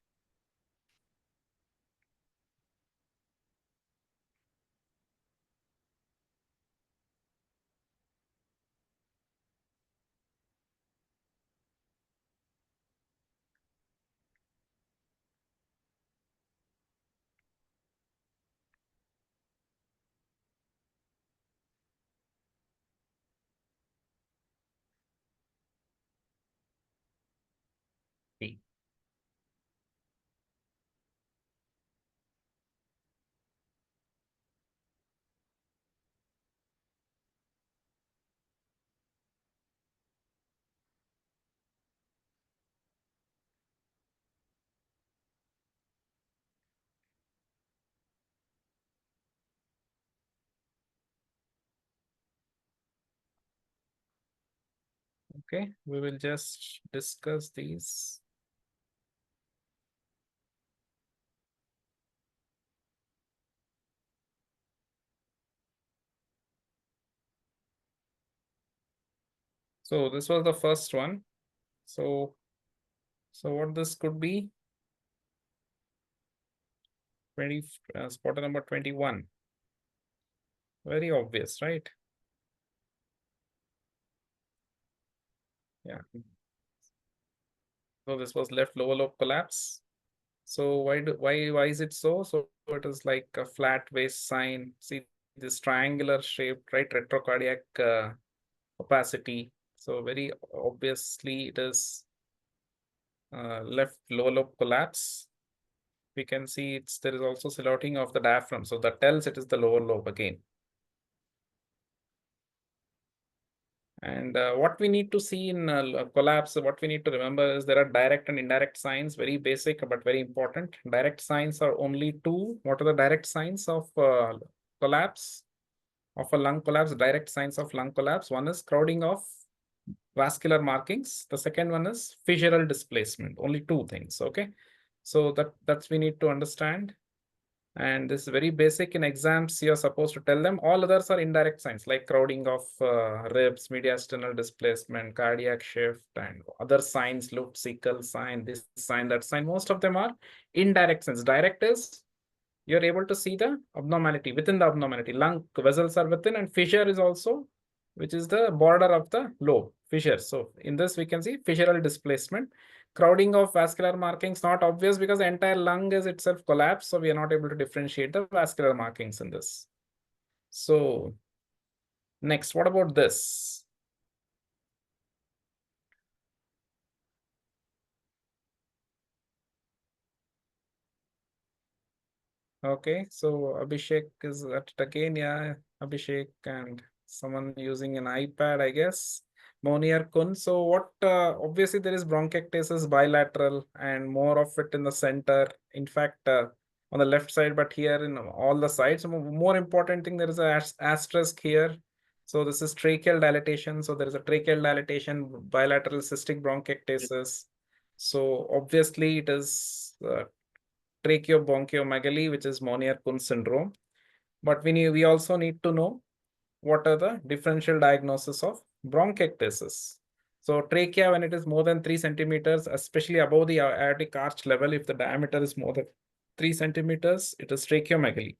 Okay, we will just discuss these. So this was the first one. So what this could be? 20, spotter number 21. Very obvious, right? Yeah. So this was left lower lobe collapse. So why is it so? So it is like a flat waist sign. See this triangular shape, right? Retrocardiac opacity. So very obviously it is left lower lobe collapse. We can see there is also silhouetting of the diaphragm. So that tells it is the lower lobe again. And what we need to see in collapse, what we need to remember is there are direct and indirect signs, very basic but very important. Direct signs are only two. What are the direct signs of collapse, of a lung collapse? Direct signs of lung collapse. One is crowding of vascular markings. The second one is fissural displacement. Only two things, okay? So that's we need to understand. And this is very basic in exams. You're supposed to tell them. All others are indirect signs like crowding of ribs, mediastinal displacement, cardiac shift, and other signs, loop cecal sign, this sign, that sign. Most of them are indirect signs. Direct is you're able to see the abnormality within the abnormality. Lung vessels are within, and fissure is also, which is the border of the lobe, fissure. So in this, we can see fissural displacement. Crowding of vascular markings, not obvious because the entire lung is itself collapsed. So we are not able to differentiate the vascular markings in this. So next, what about this? Okay, so Abhishek is at it again. Yeah, Abhishek and someone using an iPad, I guess. Monier Kun. So what, obviously there is bronchiectasis bilateral and more of it in the center. In fact, on the left side, but here in all the sides. More important thing, there is a asterisk here. So this is tracheal dilatation. So there is a tracheal dilatation, bilateral cystic bronchiectasis. So obviously it is tracheobronchiomegaly, which is Monier-Kun syndrome. But we also need to know what are the differential diagnosis of bronchiectasis. So trachea, when it is more than 3 centimeters, especially above the aortic arch level, if the diameter is more than 3 centimeters, it is tracheomegaly.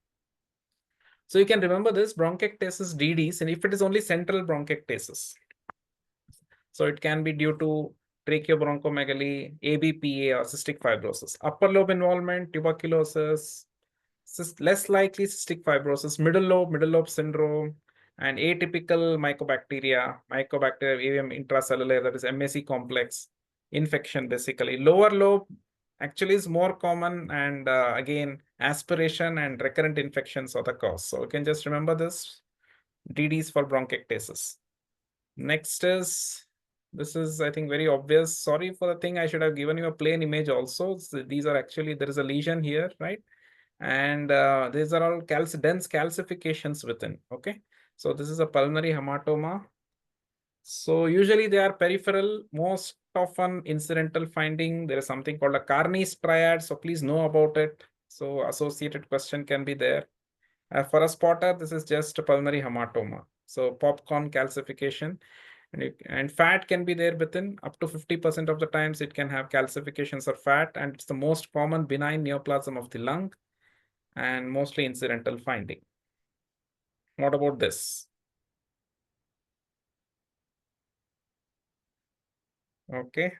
So you can remember this bronchiectasis DDs, and if it is only central bronchiectasis, so it can be due to tracheobronchomegaly, ABPA, or cystic fibrosis. Upper lobe involvement, tuberculosis, less likely cystic fibrosis, middle lobe syndrome, and atypical mycobacteria avium intracellular, that is MAC complex infection basically. Lower lobe actually is more common, and again, aspiration and recurrent infections are the cause. So you can just remember this, DDs for bronchiectasis. Next is, this is, I think, very obvious. Sorry for the thing, I should have given you a plain image also. So these are actually, there is a lesion here, right? And these are all dense calcifications within, okay? So this is a pulmonary hematoma. So usually they are peripheral, most often incidental finding. There is something called a Carney's triad, so please know about it. So associated question can be there. For a spotter, this is just a pulmonary hematoma. So popcorn calcification. And fat can be there within up to 50% of the times. It can have calcifications or fat, and it's the most common benign neoplasm of the lung and mostly incidental finding. What about this? Okay.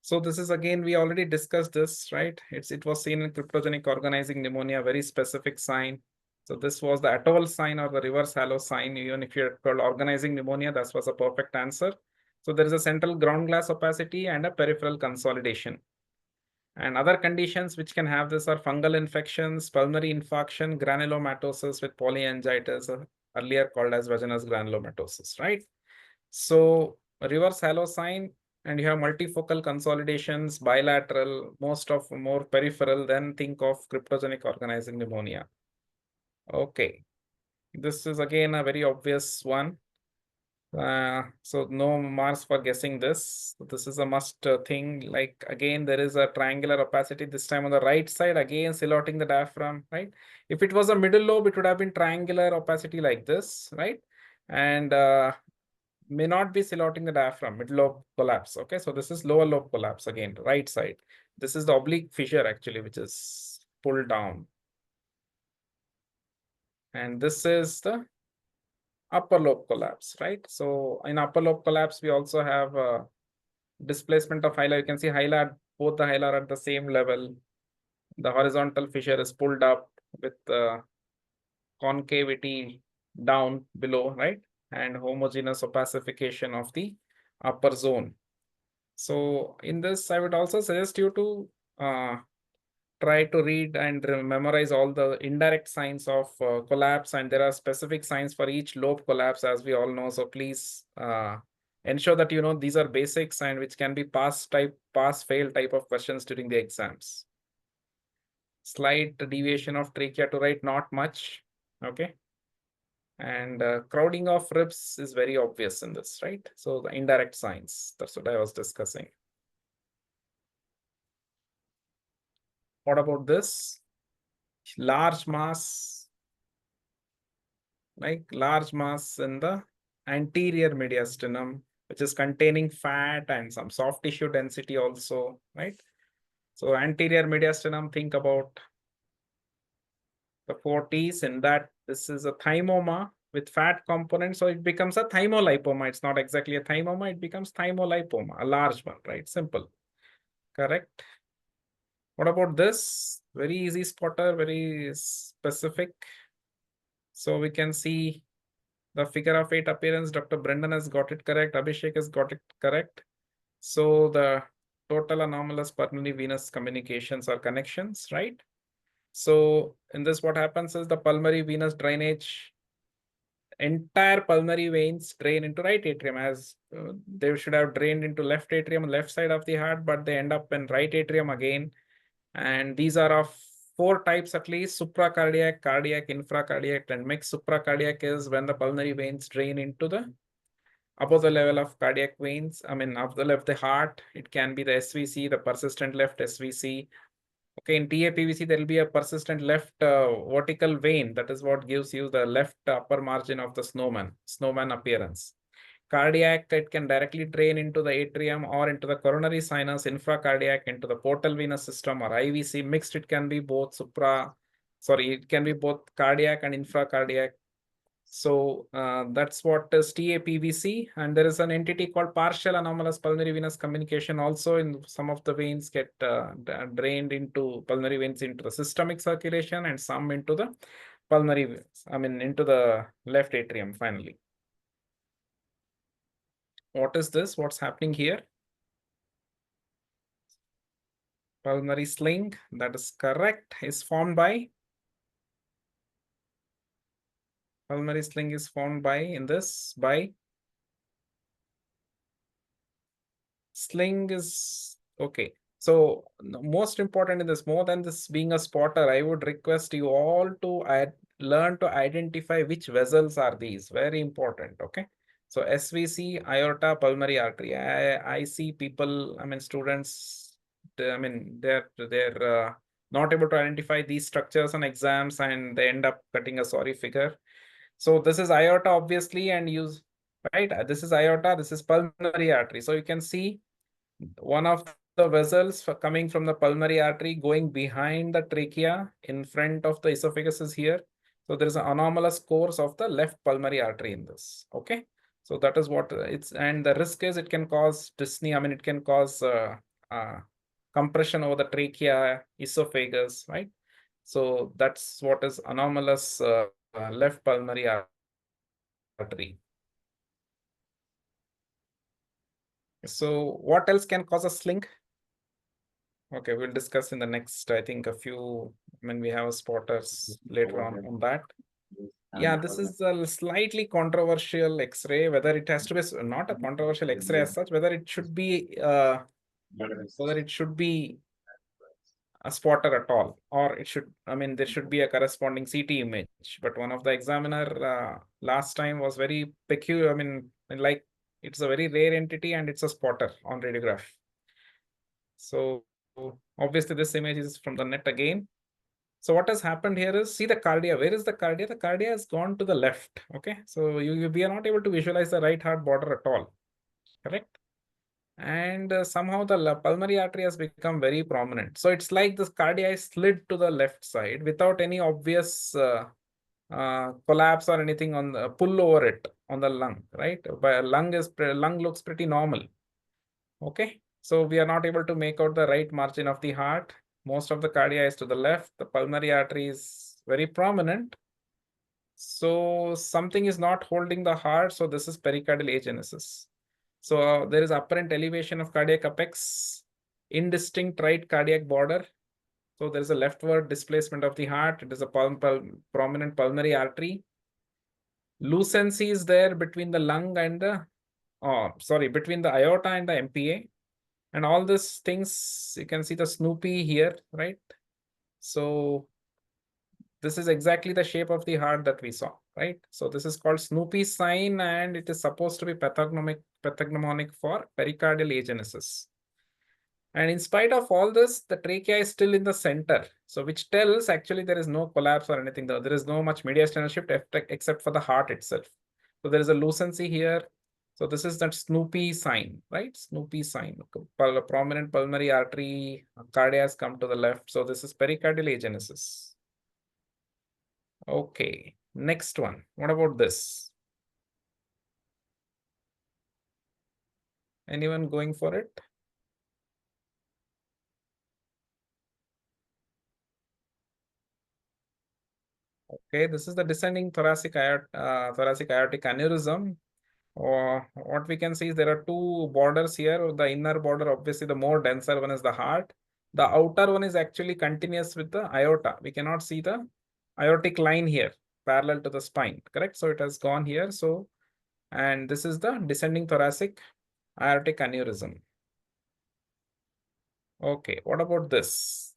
So this is again, we already discussed this, right? It was seen in cryptogenic organizing pneumonia, very specific sign. So this was the atoll sign or the reverse halo sign. Even if you're called organizing pneumonia, that was a perfect answer. So there is a central ground glass opacity and a peripheral consolidation. And other conditions which can have this are fungal infections, pulmonary infarction, granulomatosis with polyangiitis, earlier called as vaginous granulomatosis, right? So reverse halo sign, and you have multifocal consolidations, bilateral, more peripheral, then think of cryptogenic organizing pneumonia. Okay, this is again a very obvious one. So no marks for guessing this. This is a must thing. Like again, there is a triangular opacity, this time on the right side, again silhouetting the diaphragm, right? If it was a middle lobe, it would have been triangular opacity like this, right? And may not be silhouetting the diaphragm, mid lobe collapse. Okay, so this is lower lobe collapse again, right side. This is the oblique fissure actually, which is pulled down. And this is the upper lobe collapse, right? So in upper lobe collapse, we also have displacement of hilar. You can see hilar, both the hilar at the same level. The horizontal fissure is pulled up with concavity down below, right? And homogeneous opacification of the upper zone. So in this, I would also suggest you to try to read and memorize all the indirect signs of collapse, and there are specific signs for each lobe collapse, as we all know. So please ensure that you know these are basics and which can be pass fail type of questions during the exams. Slight deviation of trachea to right, not much. Okay. And crowding of ribs is very obvious in this, right? So the indirect signs, that's what I was discussing. What about this? Large mass, like large mass in the anterior mediastinum, which is containing fat and some soft tissue density also, right? So anterior mediastinum, think about the 40s, in that this is a thymoma with fat component, so it becomes a thymolipoma. It's not exactly a thymoma, it becomes thymolipoma, a large one, right? Simple, correct? What about this? Very easy spotter, very specific. So we can see the figure of 8 appearance. Dr. Brendan has got it correct. Abhishek has got it correct. So the total anomalous pulmonary venous communications or connections, right? So in this, what happens is the pulmonary venous drainage, entire pulmonary veins drain into right atrium, as they should have drained into left atrium, left side of the heart, but they end up in right atrium again. And these are of 4 types at least: supracardiac, cardiac, infracardiac, and mixed. Supracardiac is when the pulmonary veins drain into the above the level of cardiac veins, I mean, of the left the heart. It can be the SVC, the persistent left SVC. Okay, in TAPVC, there will be a persistent left vertical vein. That is what gives you the left upper margin of the snowman appearance. Cardiac, it can directly drain into the atrium or into the coronary sinus. Infracardiac into the portal venous system or IVC. Mixed, it can be both it can be both cardiac and infracardiac. So that's what is TAPVC. And there is an entity called partial anomalous pulmonary venous communication also. In some of the veins get drained into pulmonary veins into the systemic circulation, and some into the pulmonary, into the left atrium finally. What is this? What's happening here? Pulmonary sling, that is correct, is formed by pulmonary sling is formed by sling is okay. So most important in this, more than this being a spotter, I would request you all to learn to identify which vessels are these. Very important. Okay. So SVC, aorta, pulmonary artery. I see people, students, they're not able to identify these structures on exams, and they end up cutting a sorry figure. So this is aorta, obviously, and use right? This is aorta, this is pulmonary artery. So you can see one of the vessels coming from the pulmonary artery going behind the trachea in front of the esophagus is here. So there is an anomalous course of the left pulmonary artery in this. Okay. So that is what it's, and the risk is it can cause dyspnea. I mean, it can cause compression over the trachea, esophagus, right? So that's what is anomalous left pulmonary artery. So what else can cause a sling? Okay, we'll discuss in the next, I think, when we have spotters later on that. Yeah, this is a slightly controversial X-ray, whether it has to be not a controversial X-ray as such, whether it should be a spotter at all, or it should, I mean, there should be a corresponding CT image. But one of the examiner last time was very peculiar. I mean, like it's a very rare entity and it's a spotter on radiograph. So obviously this image is from the net again. So what has happened here is, see the cardia. Where is the cardia? The cardia has gone to the left. Okay. So we are not able to visualize the right heart border at all. Correct. And somehow the pulmonary artery has become very prominent. So it's like this cardia is slid to the left side without any obvious collapse or anything on the pull over it on the lung, right? But lung looks pretty normal. Okay. So we are not able to make out the right margin of the heart. Most of the cardia is to the left. The pulmonary artery is very prominent. So something is not holding the heart. So this is pericardial agenesis. So there is apparent elevation of cardiac apex, indistinct right cardiac border. So there is a leftward displacement of the heart. It is a prominent pulmonary artery. Lucency is there between the lung and the, between the aorta and the MPA. And all these things, you can see the Snoopy here, right? So this is exactly the shape of the heart that we saw, right? So this is called Snoopy sign, and it is supposed to be pathognomonic for pericardial agenesis. And in spite of all this, the trachea is still in the center. So which tells actually there is no collapse or anything. There is no much mediastinal shift except for the heart itself. So there is a lucency here. So this is that Snoopy sign, right? Snoopy sign. Prominent pulmonary artery, cardia has come to the left. So this is pericardial agenesis. Okay, next one. What about this? Anyone going for it? Okay, this is the descending thoracic aortic aneurysm. What we can see is there are two borders here. The inner border, obviously the more denser one is the heart. The outer one is actually continuous with the aorta. We cannot see the aortic line here parallel to the spine, correct? So it has gone here. So, and this is the descending thoracic aortic aneurysm. Okay, what about this?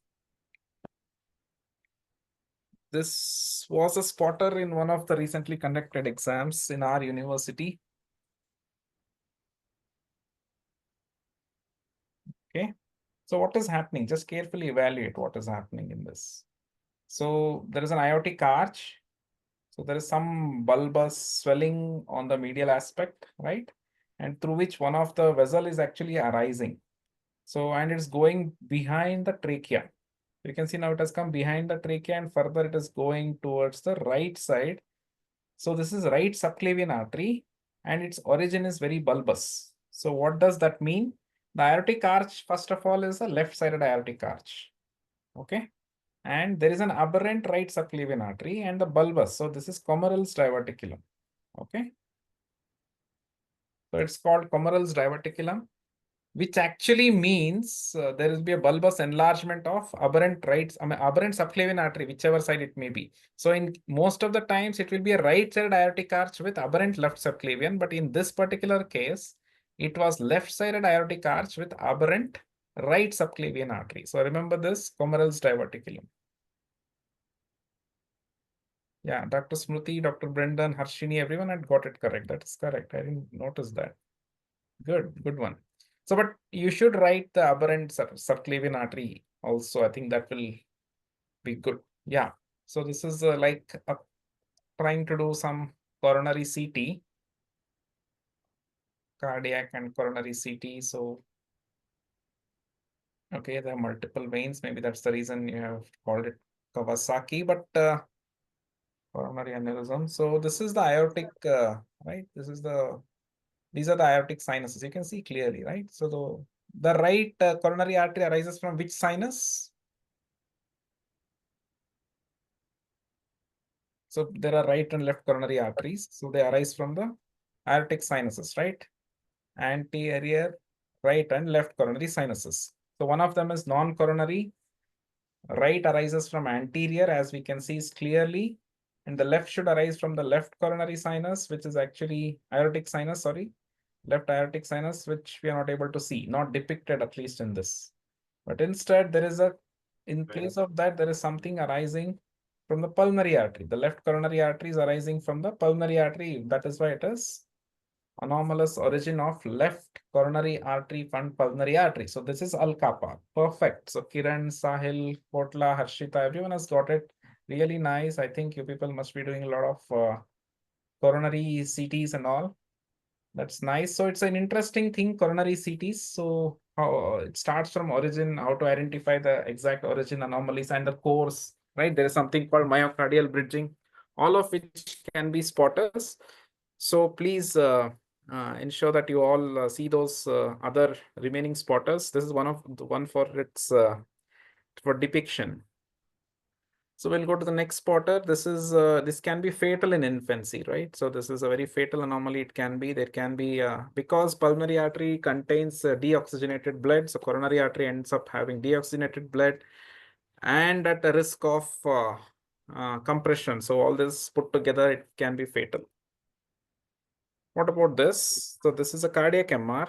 This was a spotter in one of the recently conducted exams in our university. Okay, so what is happening? Just carefully evaluate what is happening in this. So there is an aortic arch. So there is some bulbous swelling on the medial aspect, right? And through which one of the vessel is actually arising. So, and it's going behind the trachea. You can see now it has come behind the trachea and further it is going towards the right side. So this is right subclavian artery and its origin is very bulbous. So what does that mean? The aortic arch, first of all, is a left-sided aortic arch. Okay. And there is an aberrant right subclavian artery and the bulbous. So this is Commerell's diverticulum. Okay. So it's called Commerell's diverticulum, which actually means there will be a bulbous enlargement of aberrant subclavian artery, whichever side it may be. So in most of the times, it will be a right-sided aortic arch with aberrant left subclavian. But in this particular case, it was left-sided aortic arch with aberrant right subclavian artery. So remember this, Commerell's diverticulum. Yeah, Dr. Smriti, Dr. Brendan, Harshini, everyone had got it correct. That is correct. I didn't notice that. Good one. So, but you should write the aberrant subclavian artery also. I think that will be good. Yeah. So this is like trying to do some coronary CT. cardiac and coronary CT. So, okay, there are multiple veins. Maybe that's the reason you have called it Kawasaki, but coronary aneurysm. So this is the aortic, right? These are the aortic sinuses. You can see clearly, right? So the right coronary artery arises from which sinus? So there are right and left coronary arteries. So they arise from the aortic sinuses, right? Anterior, right and left coronary sinuses. So one of them is non-coronary. Right arises from anterior, as we can see clearly. And the left should arise from the left coronary sinus, which is actually aortic sinus, sorry. Left aortic sinus, which we are not able to see, not depicted at least in this. But instead, there is in place of that, there is something arising from the pulmonary artery. The left coronary artery is arising from the pulmonary artery. That is why it is anomalous origin of left coronary artery and pulmonary artery. So this is Al-Kappa. Perfect. So Kiran, Sahil, Kotla, Harshita, everyone has got it. Really nice. I think you people must be doing a lot of coronary CTs and all. That's nice. So it's an interesting thing, coronary CTs. So how it starts from origin, how to identify the exact origin anomalies and the course, right? There is something called myocardial bridging, all of which can be spotters. So please ensure that you all see those other remaining spotters. This is one of the one for its for depiction. So we'll go to the next spotter. This can be fatal in infancy, right? So this is a very fatal anomaly. It can be, there can be, because pulmonary artery contains deoxygenated blood. So coronary artery ends up having deoxygenated blood and at the risk of compression. So all this put together, it can be fatal. What about this? So this is a cardiac MR.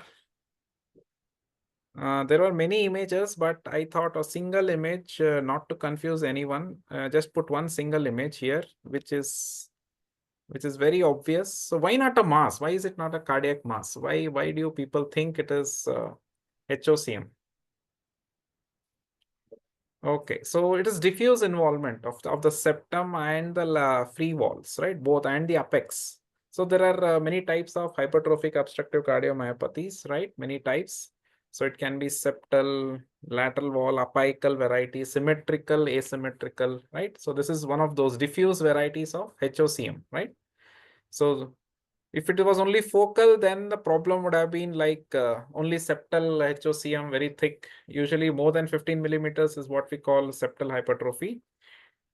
There were many images, but I thought a single image, not to confuse anyone, just put one single image here, which is very obvious. So why not a mass? Why is it not a cardiac mass? Why do people think it is HOCM? Okay, so it is diffuse involvement of the septum and the free walls, right? Both and the apex. So there are many types of hypertrophic obstructive cardiomyopathies, right? Many types. So it can be septal, lateral wall, apical variety, symmetrical, asymmetrical, right? So this is one of those diffuse varieties of HOCM, right? So if it was only focal, then the problem would have been like only septal HOCM, very thick, usually more than 15 millimeters is what we call septal hypertrophy.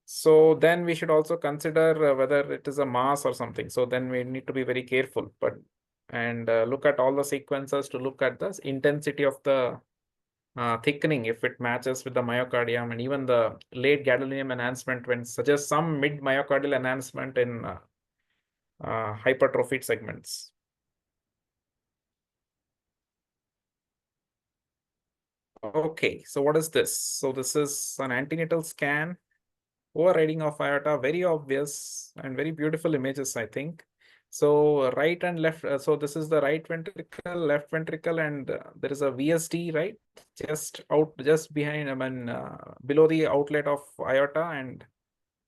So then we should also consider whether it is a mass or something. So then we need to be very careful, and look at all the sequences to look at the intensity of the thickening if it matches with the myocardium, and even the late gadolinium enhancement when suggests some mid myocardial enhancement in hypertrophied segments. Okay, so what is this? So this is an antenatal scan, overriding of aorta, very obvious and very beautiful images, I think. So right and left, so this is the right ventricle, left ventricle, and there is a VSD, right? Just behind, below the outlet of aorta, and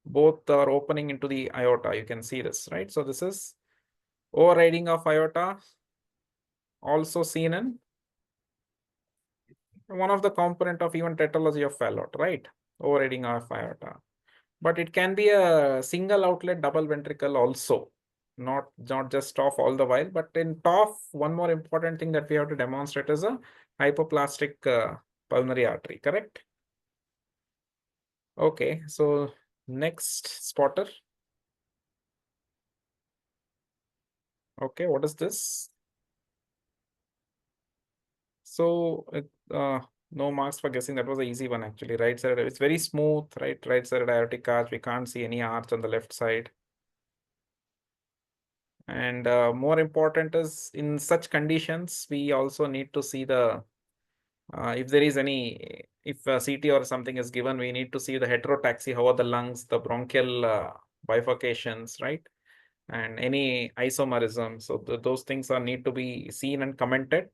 both are opening into the aorta. You can see this, right? So this is overriding of aorta, also seen in one of the component of even tetralogy of Fallot, right? Overriding of aorta. But it can be a single outlet double ventricle also, not just TOF all the while. But in TOF, one more important thing that we have to demonstrate is a hypoplastic pulmonary artery, correct? Okay, so next spotter. Okay, what is this? So no marks for guessing. That was an easy one actually. Right side, it's very smooth, right? Right side aortic arch. We can't see any arch on the left side. And more important is in such conditions, we also need to see the if there is any, if CT or something is given, we need to see the heterotaxy, how are the lungs, the bronchial bifurcations, right? And any isomerism. So those things are need to be seen and commented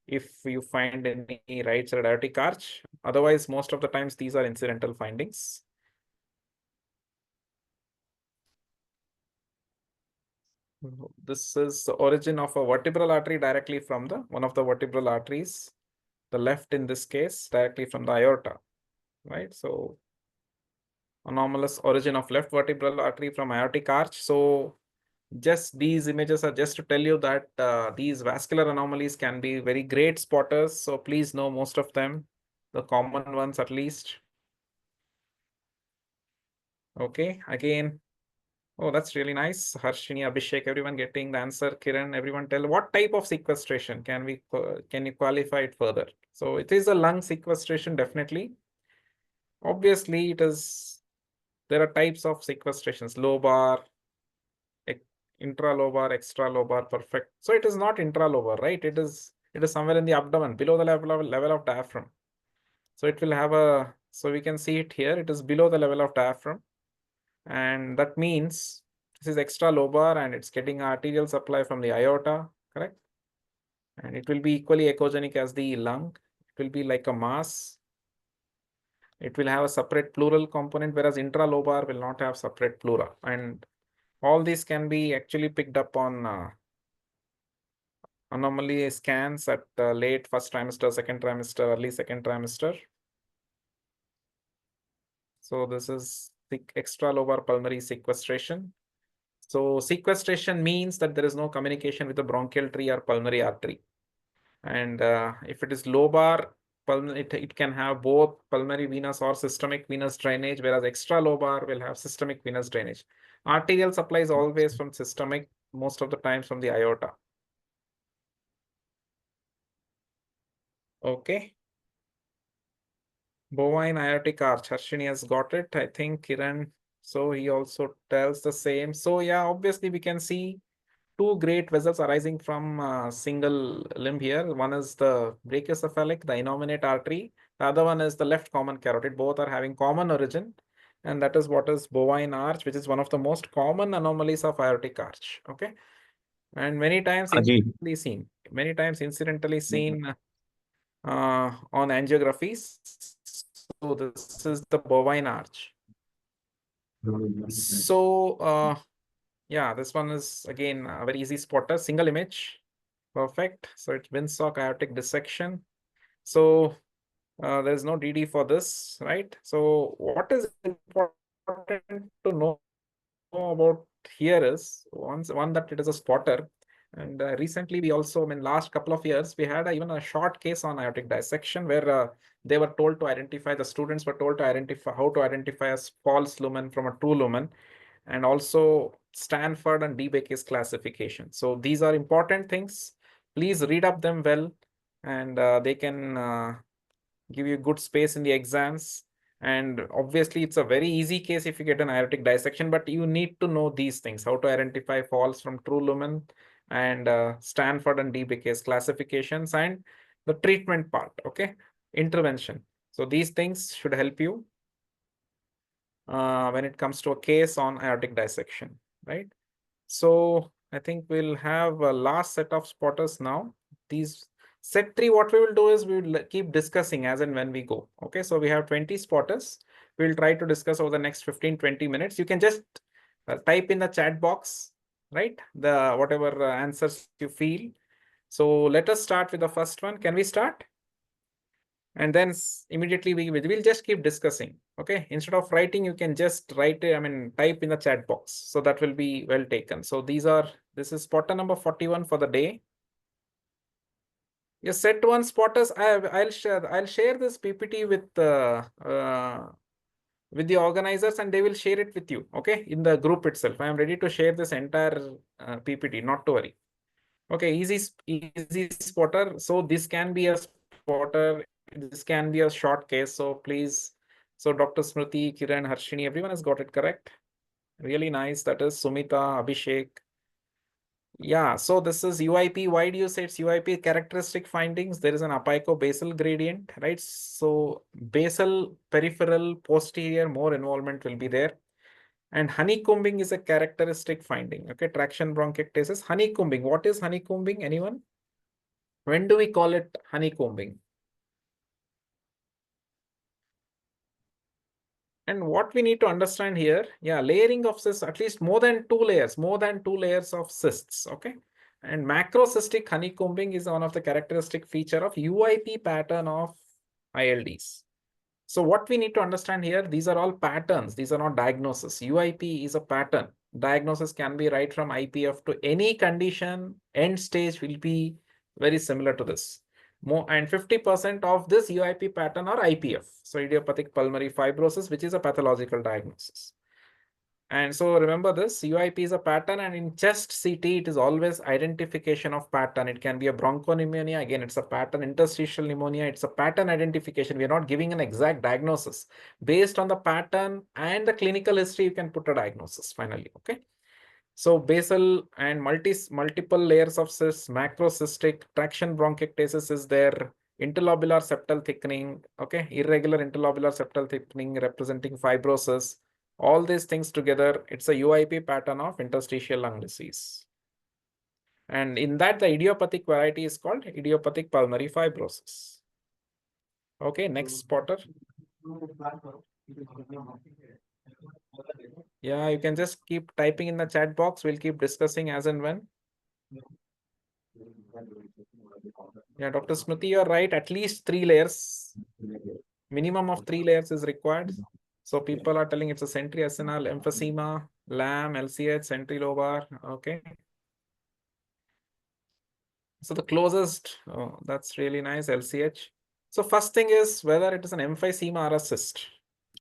if you find any right side aortic arch. Otherwise, most of the times these are incidental findings. This is the origin of a vertebral artery directly from the one of the vertebral arteries, the left in this case, directly from the aorta, right? So anomalous origin of left vertebral artery from aortic arch. So just these images are just to tell you that these vascular anomalies can be very great spotters. So please know most of them, the common ones at least. Okay, again. Oh, that's really nice. Harshini, Abhishek, everyone getting the answer. Kiran, everyone tell what type of sequestration can you qualify it further? So it is a lung sequestration, definitely. Obviously, there are types of sequestrations, lobar, intralobar, extralobar, perfect. So it is not intralobar, right? It is somewhere in the abdomen, below the level of diaphragm. So it will have so we can see it here. It is below the level of diaphragm. And that means this is extralobar and it's getting arterial supply from the aorta, correct? And it will be equally echogenic as the lung. It will be like a mass. It will have a separate pleural component, whereas intralobar will not have separate pleura. And all these can be actually picked up on anomaly scans at late first trimester, second trimester, early second trimester. So this is the extralobar pulmonary sequestration. So sequestration means that there is no communication with the bronchial tree or pulmonary artery. And if it is lobar, it can have both pulmonary venous or systemic venous drainage, whereas extralobar will have systemic venous drainage. Arterial supply is always from systemic, most of the times from the aorta. Okay. Bovine aortic arch. Harshini has got it. I think Kiran. So he also tells the same. So yeah, obviously we can see two great vessels arising from a single limb here. One is the brachiocephalic, the innominate artery. The other one is the left common carotid. Both are having common origin. And that is what is bovine arch, which is one of the most common anomalies of aortic arch. Okay. And many times incidentally seen on angiographies. So this is the bovine arch. So yeah, this one is again a very easy spotter, single image. Perfect. So it's Winsock aortic dissection. So there's no DD for this, right? So what is important to know about here is one that it is a spotter. And recently we also, in last couple of years, we had even a short case on aortic dissection where they were told to identify, the students were told to identify how to identify a false lumen from a true lumen, and also Stanford and DBK's classification. So these are important things. Please read up them well, and they can give you good space in the exams. And obviously, it's a very easy case if you get an aortic dissection, but you need to know these things, how to identify false from true lumen, and Stanford and DBK's classifications, and the treatment part, okay? Intervention. So these things should help you when it comes to a case on aortic dissection, right? So I think we'll have a last set of spotters now. These set 3, what we will do is we will keep discussing as and when we go. Okay, so we have 20 spotters. We'll try to discuss over the next 15-20 minutes. You can just type in the chat box, right? The whatever answers you feel. So let us start with the first one. Can we start? And then immediately we'll just keep discussing. Okay, instead of writing, you can just write it, type in the chat box. So that will be well taken. So this is spotter number 41 for the day. Yes, set 1 spotters. I'll share this PPT with the organizers, and they will share it with you, okay, in the group itself. I am ready to share this entire PPT, not to worry. Okay, easy spotter. So this can be a spotter. This can be a short case. So please, so Dr. Smriti, Kiran, Harshini, everyone has got it correct. Really nice. That is Sumita, Abhishek. Yeah, so this is UIP. Why do you say it's UIP? Characteristic findings. There is an apico-basal gradient, right? So basal, peripheral, posterior, more involvement will be there. And honeycombing is a characteristic finding. Okay, traction bronchiectasis. Honeycombing. What is honeycombing? Anyone? When do we call it honeycombing? And what we need to understand here, yeah, layering of cysts, at least more than two layers of cysts, okay? And macrocystic honeycombing is one of the characteristic feature of UIP pattern of ILDs. So what we need to understand here, these are all patterns. These are not diagnosis. UIP is a pattern. Diagnosis can be right from IPF to any condition. End stage will be very similar to this. More and 50% of this UIP pattern are IPF. So idiopathic pulmonary fibrosis, which is a pathological diagnosis. And so remember this, UIP is a pattern, and in chest CT, it is always identification of pattern. It can be a bronchopneumonia. Again, it's a pattern. Interstitial pneumonia, it's a pattern identification. We are not giving an exact diagnosis. Based on the pattern and the clinical history, you can put a diagnosis finally, okay? So basal and multiple layers of cysts, macrocystic, traction bronchiectasis is there, interlobular septal thickening, okay? Irregular interlobular septal thickening representing fibrosis. All these things together, it's a UIP pattern of interstitial lung disease. And in that, the idiopathic variety is called idiopathic pulmonary fibrosis. Okay, next spotter. Yeah, you can just keep typing in the chat box. We'll keep discussing as and when. Yeah, Dr. Smriti, you're right. At least 3 layers. Minimum of 3 layers is required. So people are telling it's a centriacinal, emphysema, LAM, LCH, centrilobar. Okay. So the closest, oh, that's really nice, LCH. So first thing is whether it is an emphysema or a cyst.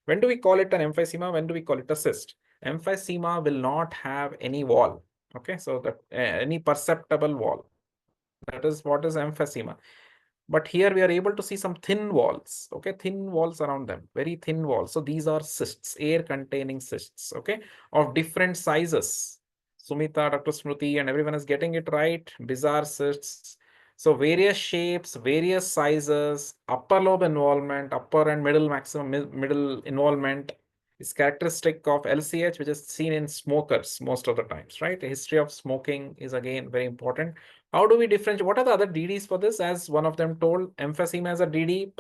When do we call it an emphysema? When do we call it a cyst? Emphysema will not have any wall. Okay, so that any perceptible wall. That is what is emphysema. But here we are able to see some thin walls, okay, thin walls around them, very thin walls. So these are cysts, air containing cysts, okay, of different sizes. Sumita, Dr. Smriti, and everyone is getting it right. Bizarre cysts. So various shapes, various sizes, upper lobe involvement, upper and middle maximum, middle involvement is characteristic of LCH, which is seen in smokers most of the times, right? The history of smoking is again very important. How do we differentiate? What are the other DDs for this? As one of them told, emphysema as a DD,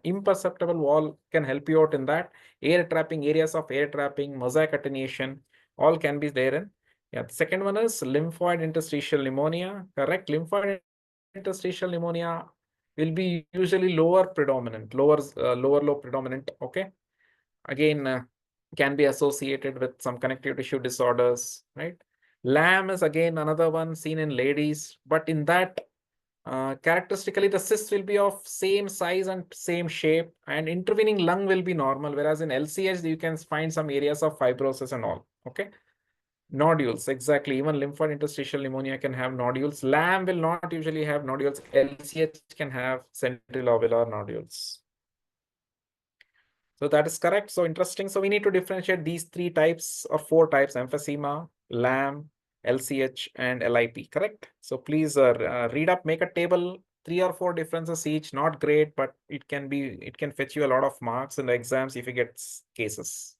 imperceptible wall can help you out in that. Air trapping, areas of air trapping, mosaic attenuation, all can be therein. Yeah, the second one is lymphoid interstitial pneumonia. Correct. Lymphoid interstitial pneumonia will be usually lower predominant, lower lobe predominant. Okay. Again, can be associated with some connective tissue disorders, right? LAM is again another one seen in ladies, but in that characteristically the cyst will be of same size and same shape, and intervening lung will be normal, whereas in LCH you can find some areas of fibrosis and all. Okay. Nodules, exactly. Even lymphoid interstitial pneumonia can have nodules. LAM will not usually have nodules. LCH can have centrilobular nodules. So that is correct. So interesting. So we need to differentiate these 3 types or 4 types: emphysema, LAM, LCH, and LIP. Correct. So please read up, make a table, 3 or 4 differences each. Not great, but it can fetch you a lot of marks in the exams if you get cases.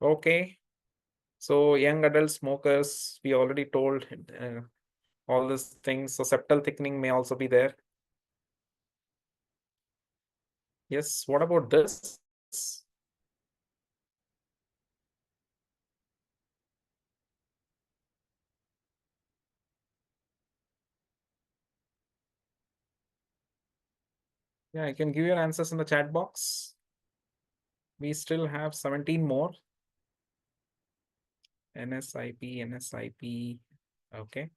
Okay. So young adult smokers, we already told all these things. So septal thickening may also be there. Yes. What about this? Yeah, I can give your answers in the chat box. We still have 17 more. NSIP. Okay.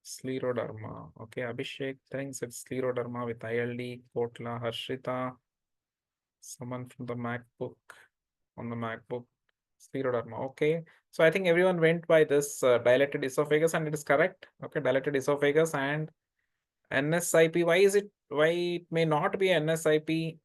Scleroderma. Okay, Abhishek thinks it's scleroderma with ILD. Kotla, Harshita. Someone from the MacBook. On the MacBook. Scleroderma. Okay. So I think everyone went by this dilated esophagus, and it is correct. Okay, dilated esophagus and NSIP. Why it may not be NSIP?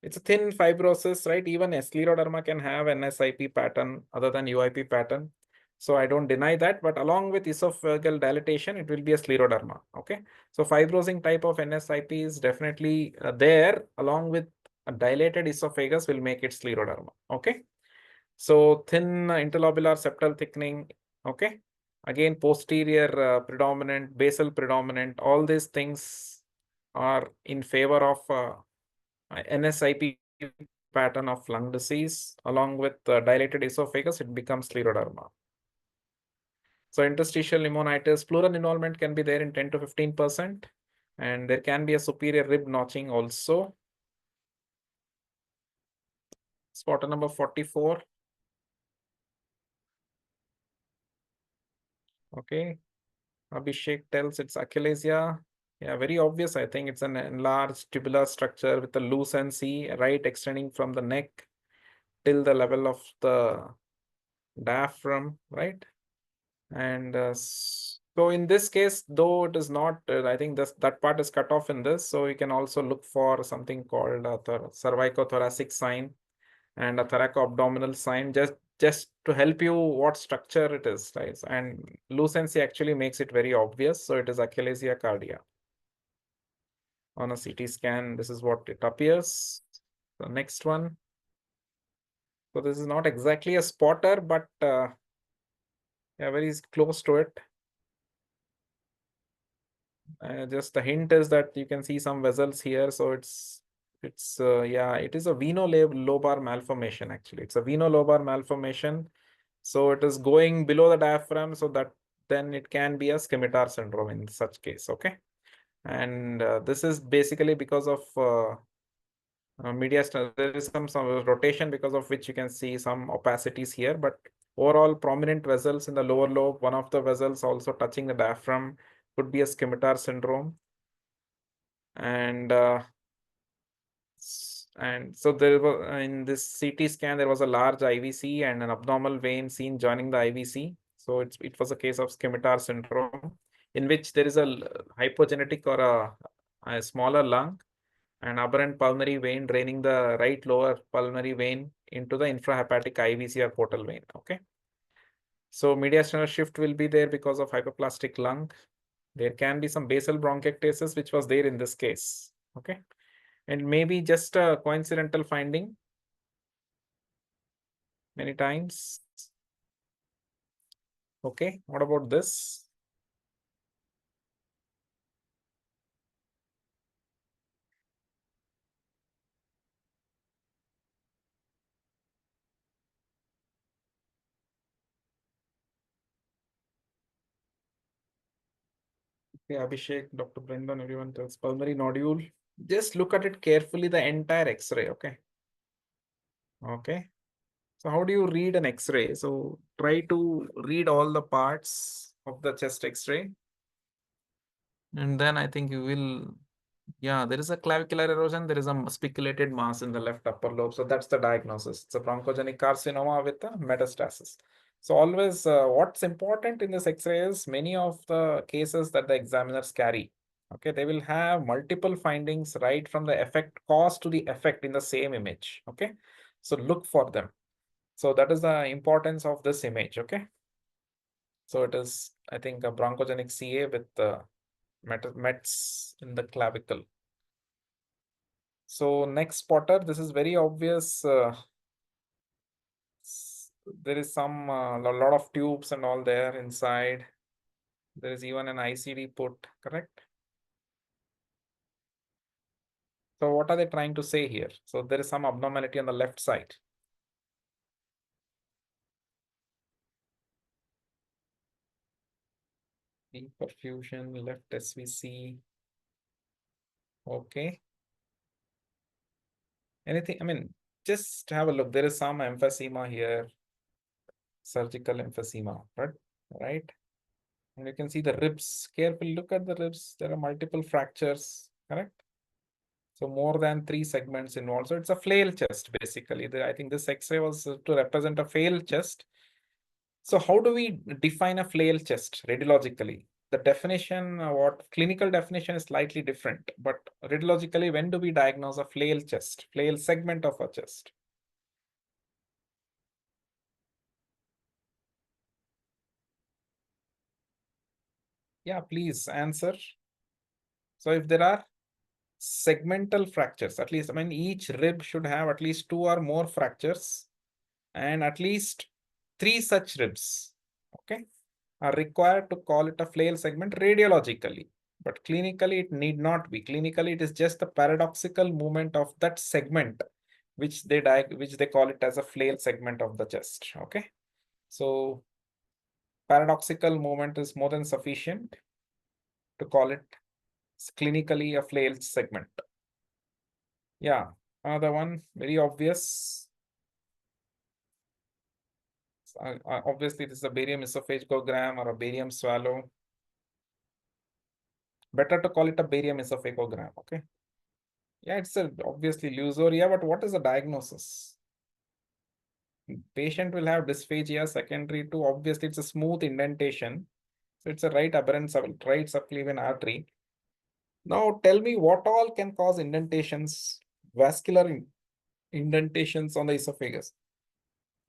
It's a thin fibrosis, right? Even scleroderma can have NSIP pattern other than UIP pattern. So I don't deny that, but along with esophageal dilatation, it will be a scleroderma. Okay. So fibrosing type of NSIP is definitely there, along with a dilated esophagus will make it scleroderma. Okay. So thin interlobular septal thickening. Okay. Again, posterior predominant, basal predominant, all these things are in favor of NSIP pattern of lung disease along with dilated esophagus, it becomes scleroderma. So interstitial pneumonitis, pleural involvement can be there in 10 to 15%, and there can be a superior rib notching also. Spotter number 44. Okay. Abhishek tells it's achalasia. Yeah, very obvious. I think it's an enlarged tubular structure with a lucency, right, extending from the neck till the level of the diaphragm, right? And so in this case, though it is not, I think that part is cut off in this. So you can also look for something called a cervicothoracic sign and a thoraco-abdominal sign, just to help you what structure it is, right? And lucency actually makes it very obvious. So it is achalasia cardia. On a CT scan, this is what it appears. The next one. So this is not exactly a spotter, but yeah, very close to it. Just the hint is that you can see some vessels here. So it's yeah, it is a venolobar malformation. Actually, it's a venolobar malformation. So it is going below the diaphragm, so that then it can be a scimitar syndrome in such case. Okay, and this is basically because of mediastinal. There is some rotation because of which you can see some opacities here, but overall prominent vessels in the lower lobe. One of the vessels also touching the diaphragm could be a scimitar syndrome. And so there was in this CT scan there was a large IVC and an abnormal vein seen joining the IVC. So it was a case of scimitar syndrome in which there is a hypogenetic or a smaller lung and aberrant pulmonary vein draining the right lower pulmonary vein into the infrahepatic IVC or portal vein. Okay. So mediastinal shift will be there because of hypoplastic lung. There can be some basal bronchiectasis, which was there in this case. Okay. And maybe just a coincidental finding many times. Okay. What about this? Okay, Abhishek, Dr. Brendan, everyone tells pulmonary nodule. Just look at it carefully, the entire X-ray. Okay. Okay. So how do you read an X-ray? So try to read all the parts of the chest X-ray. And then I think you will, yeah, there is a clavicular erosion. There is a spiculated mass in the left upper lobe. So that's the diagnosis. It's a bronchogenic carcinoma with a metastasis. So always what's important in this X-ray is many of the cases that the examiners carry. Okay, they will have multiple findings right from the effect cause to the effect in the same image. Okay, so look for them. So that is the importance of this image. Okay, so it is, I think, a bronchogenic CA with the mets in the clavicle. So next spotter, this is very obvious. There is some a lot of tubes and all there inside. There is even an ICD put, correct? So what are they trying to say here? So there is some abnormality on the left side. Perfusion, left SVC. Okay. Anything, I mean, just have a look. There is some emphysema here, surgical emphysema, right? And you can see the ribs. Carefully look at the ribs. There are multiple fractures, correct? So more than 3 segments involved. So it's a flail chest, basically. I think this X-ray was to represent a flail chest. So how do we define a flail chest radiologically? The definition, what clinical definition is slightly different, but radiologically, when do we diagnose a flail chest, flail segment of a chest? Yeah, please answer. So if there are segmental fractures, at least, I mean, each rib should have at least 2 or more fractures and at least 3 such ribs, okay, are required to call it a flail segment radiologically. but clinically it need not be. Clinically, it is just the paradoxical movement of that segment, which they call it as a flail segment of the chest. Okay, so paradoxical movement is more than sufficient to call it clinically a flail segment. Yeah, another one, very obvious. Obviously, this is a barium esophagogram or a barium swallow. Better to call it a barium esophagogram. Okay. Yeah, it's obviously lusoria, but what is the diagnosis? Patient will have dysphagia secondary to, obviously, it's a smooth indentation. So it's a right aberrant right subclavian artery. Now tell me what all can cause indentations, vascular indentations on the esophagus,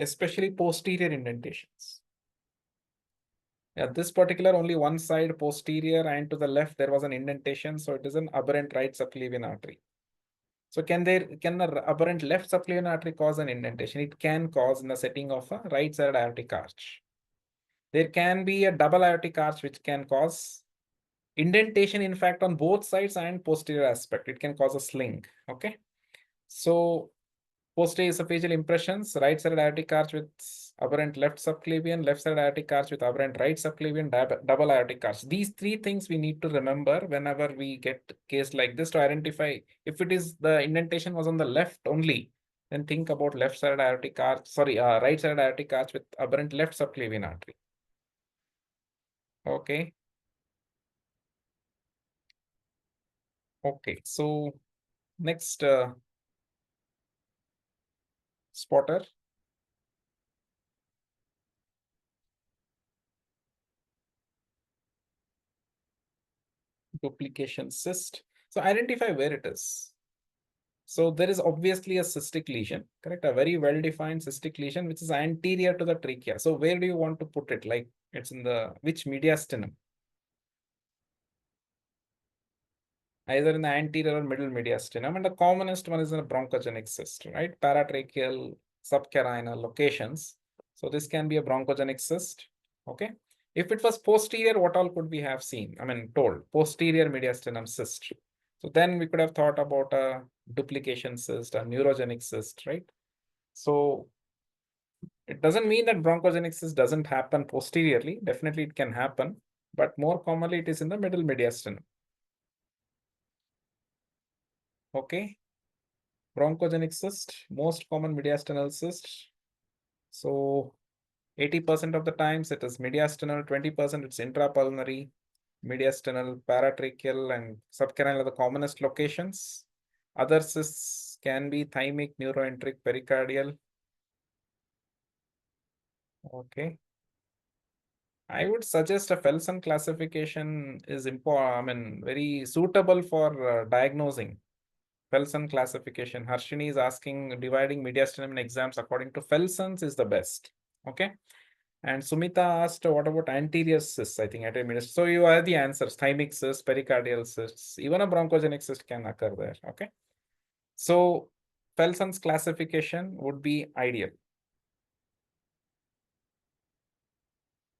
especially posterior indentations. Yeah, this particular only one side posterior and to the left there was an indentation, so it is an aberrant right subclavian artery. So can the aberrant left subclavian artery cause an indentation? It can cause in the setting of a right side aortic arch. There can be a double aortic arch which can cause indentation, in fact, on both sides and posterior aspect. It can cause a sling. Okay. So posterior esophageal impressions, right side aortic arch with aberrant left subclavian, left side aortic arch with aberrant right subclavian, double aortic arch. These three things we need to remember whenever we get case like this to identify. If it is the indentation was on the left only, then think about left side aortic arch, right side aortic arch with aberrant left subclavian artery. Okay. Okay, so next spotter. Duplication cyst. So identify where it is. So there is obviously a cystic lesion, correct? A very well-defined cystic lesion, which is anterior to the trachea. So where do you want to put it? Like it's in the, which mediastinum? Either in the anterior or middle mediastinum. And the commonest one is in a bronchogenic cyst, right? Paratracheal, subcarinal locations. So this can be a bronchogenic cyst, okay? If it was posterior, what all could we have seen? I mean, told posterior mediastinum cyst. So then we could have thought about a duplication cyst, a neurogenic cyst, right? So it doesn't mean that bronchogenic cyst doesn't happen posteriorly. Definitely it can happen, but more commonly it is in the middle mediastinum. Okay. Bronchogenic cyst, most common mediastinal cyst. So 80% of the times it is mediastinal, 20% it's intrapulmonary, mediastinal, paratracheal, and subcarinal are the commonest locations. Other cysts can be thymic, neuroenteric, pericardial. Okay. I would suggest a Felsen classification is very suitable for diagnosing. Felsen classification. Harshini is asking dividing mediastinum in exams according to Felsen's is the best. Okay. And Sumita asked, what about anterior cysts? I think anterior. So you have the answers: thymic cysts, pericardial cysts, even a bronchogenic cyst can occur there. Okay. So Felsen's classification would be ideal.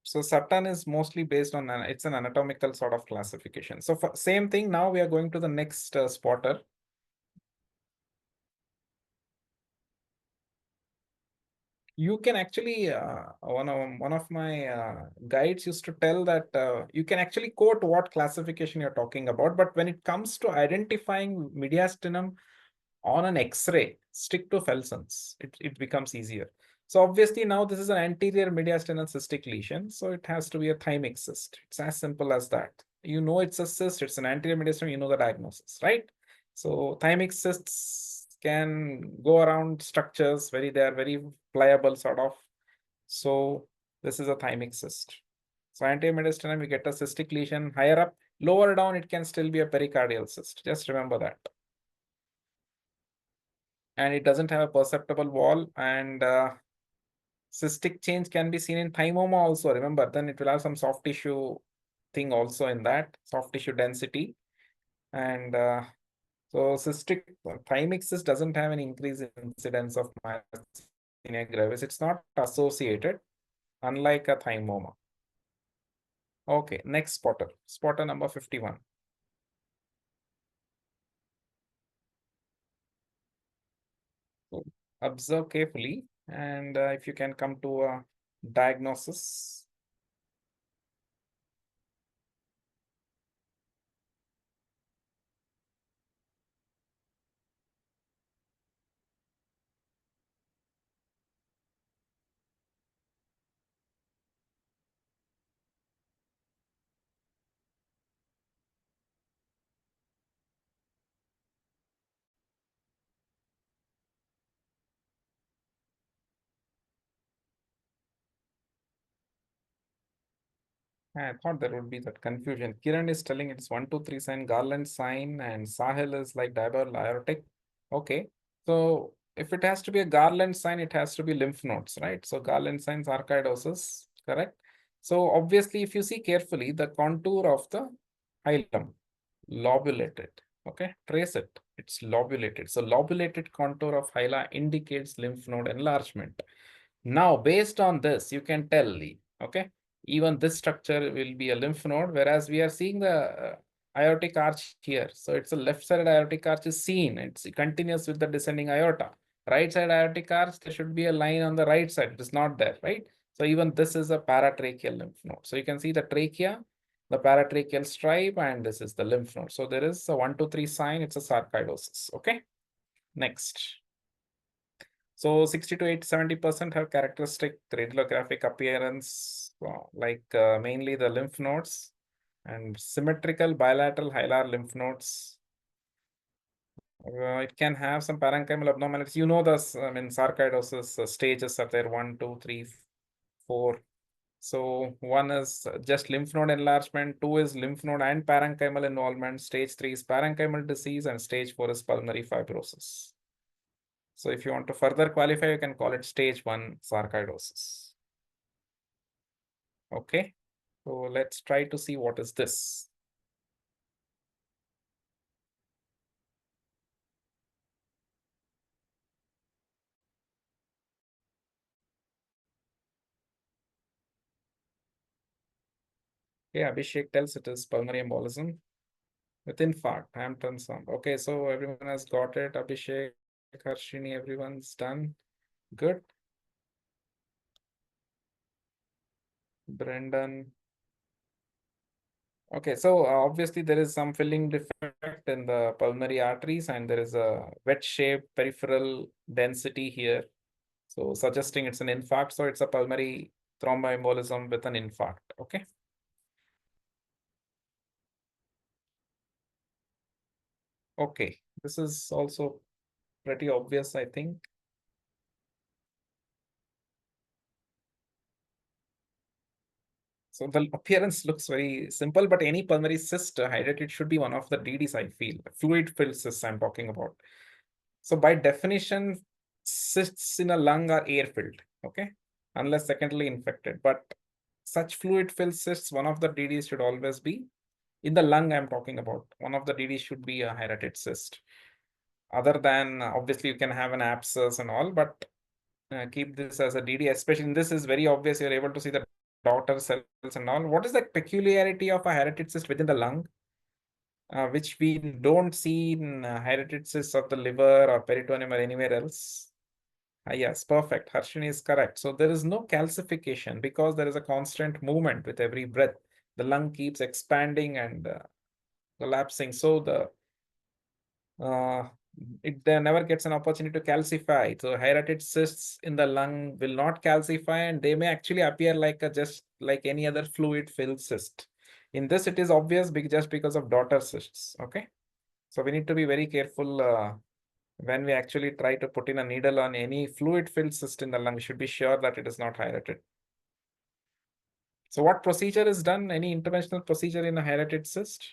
So Sutton is mostly based on it's an anatomical sort of classification. So for same thing, now we are going to the next spotter. You can actually, one of my guides used to tell that you can actually quote what classification you're talking about, but when it comes to identifying mediastinum on an X-ray, stick to Felsen's. It becomes easier. So obviously now this is an anterior mediastinal cystic lesion, so it has to be a thymic cyst. It's as simple as that. You know it's a cyst, it's an anterior mediastinum, you know the diagnosis, right? So thymic cysts can go around structures, they are very pliable sort of. So this is a thymic cyst. So anterior mediastinum, we get a cystic lesion. Higher up, lower down, it can still be a pericardial cyst. Just remember that. And it doesn't have a perceptible wall, and cystic change can be seen in thymoma also. Remember, then it will have some soft tissue thing also in that, soft tissue density. And so cystic thymic cyst doesn't have an increase in incidence of myasthenia gravis. It's not associated, unlike a thymoma. Okay, next spotter, spotter number 51. observe carefully, and if you can come to a diagnosis. I thought there would be that confusion. Kiran is telling it's 1, 2, 3 sign, Garland sign, and Sahil is like diagonal aortic. Okay. So if it has to be a Garland sign, it has to be lymph nodes, right? So Garland signs archidosis, correct? So obviously, if you see carefully, the contour of the hilum, lobulated. Okay, trace it. It's lobulated. So lobulated contour of hila indicates lymph node enlargement. Now, based on this, you can tell, okay, even this structure will be a lymph node, whereas we are seeing the aortic arch here. So it's a left side aortic arch is seen. It's continuous with the descending aorta. Right side aortic arch, there should be a line on the right side. It is not there, right? So even this is a paratracheal lymph node. So you can see the trachea, the paratracheal stripe, and this is the lymph node. So there is a 1, 2, 3 sign. It's a sarcoidosis. Okay. Next. So 60 to 70% have characteristic radiographic appearance, mainly the lymph nodes and symmetrical bilateral hilar lymph nodes. It can have some parenchymal abnormalities. You know this, I mean, sarcoidosis stages are there, 1, 2, 3, 4. So 1 is just lymph node enlargement, 2 is lymph node and parenchymal involvement, stage 3 is parenchymal disease, and stage 4 is pulmonary fibrosis. So if you want to further qualify, you can call it stage 1 sarcoidosis. Okay, so let's try to see what is this. Yeah, Abhishek tells it is pulmonary embolism with infarct, Hampton sound. Okay, so everyone has got it. Abhishek, Harshini, everyone's done. Good. Brendan. Okay, so obviously there is some filling defect in the pulmonary arteries, and there is a wedge-shaped peripheral density here. So suggesting it's an infarct. So it's a pulmonary thromboembolism with an infarct. Okay. Okay, this is also pretty obvious, I think. So the appearance looks very simple, but any pulmonary cyst hydrated should be one of the DDs, I feel. Fluid-filled cysts I'm talking about. So by definition, cysts in a lung are air-filled, okay? Unless secondly infected. But such fluid-filled cysts, one of the DDs should always be in the lung I'm talking about. One of the DDs should be a hydrated cyst. Other than, obviously, you can have an abscess and all, but keep this as a DD, especially in this is very obvious. You're able to see the daughter cells and all. What is the peculiarity of a hydrated cyst within the lung, which we don't see in hydrated cysts of the liver or peritoneum or anywhere else? Yes, perfect. Harshini is correct. So there is no calcification because there is a constant movement with every breath. The lung keeps expanding and collapsing. So the it there never gets an opportunity to calcify. So hydrated cysts in the lung will not calcify, and they may actually appear like just like any other fluid-filled cyst. In this, it is obvious just because of daughter cysts. Okay, so we need to be very careful when we actually try to put in a needle on any fluid-filled cyst in the lung. We should be sure that it is not hydrated. So what procedure is done? Any interventional procedure in a hydrated cyst?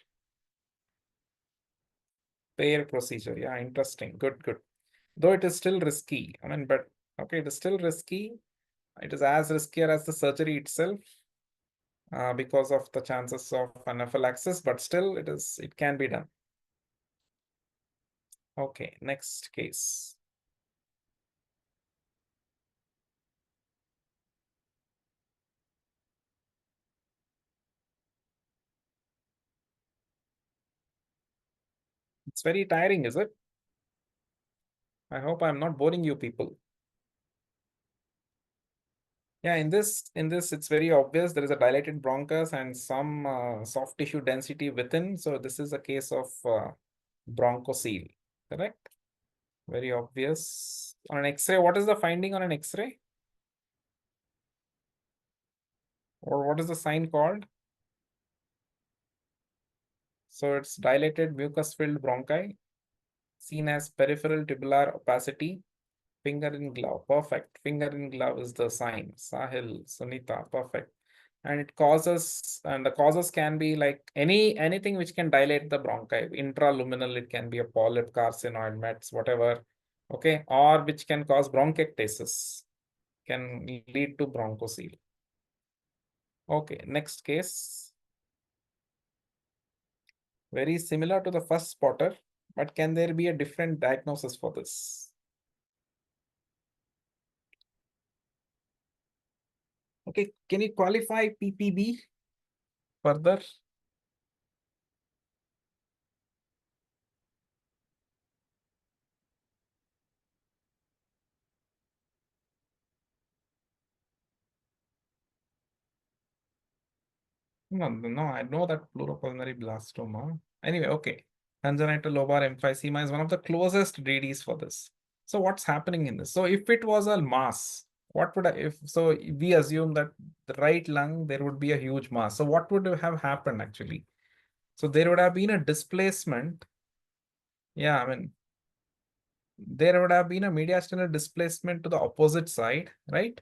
Pair procedure. Yeah, interesting. Good, good. Though it is still risky. I mean, but okay, it is still risky. It is as riskier as the surgery itself because of the chances of anaphylaxis, but still it can be done. Okay, next case. It's very tiring, is it? I hope I'm not boring you people. Yeah, in this, it's very obvious there is a dilated bronchus and some soft tissue density within. So this is a case of bronchocele, correct? Very obvious. On an X-ray, what is the finding on an X-ray? Or what is the sign called? So it's dilated mucus-filled bronchi, seen as peripheral tubular opacity. Finger in glove, perfect. Finger in glove is the sign. Sahil, Sunita, perfect. And it causes, and the causes can be like anything which can dilate the bronchi. Intraluminal, it can be a polyp, carcinoid, mets, whatever. Okay, or which can cause bronchiectasis, can lead to bronchocele. Okay, next case. Very similar to the first spotter, but can there be a different diagnosis for this? Okay, can you qualify PPB further? No, I know that pleuropulmonary blastoma. Anyway, okay. Congenital lobar emphysema is one of the closest DDs for this. So what's happening in this? So if it was a mass, what would so we assume that the right lung, there would be a huge mass. So what would have happened actually? So there would have been a displacement. Yeah, I mean, there would have been a mediastinal displacement to the opposite side, right?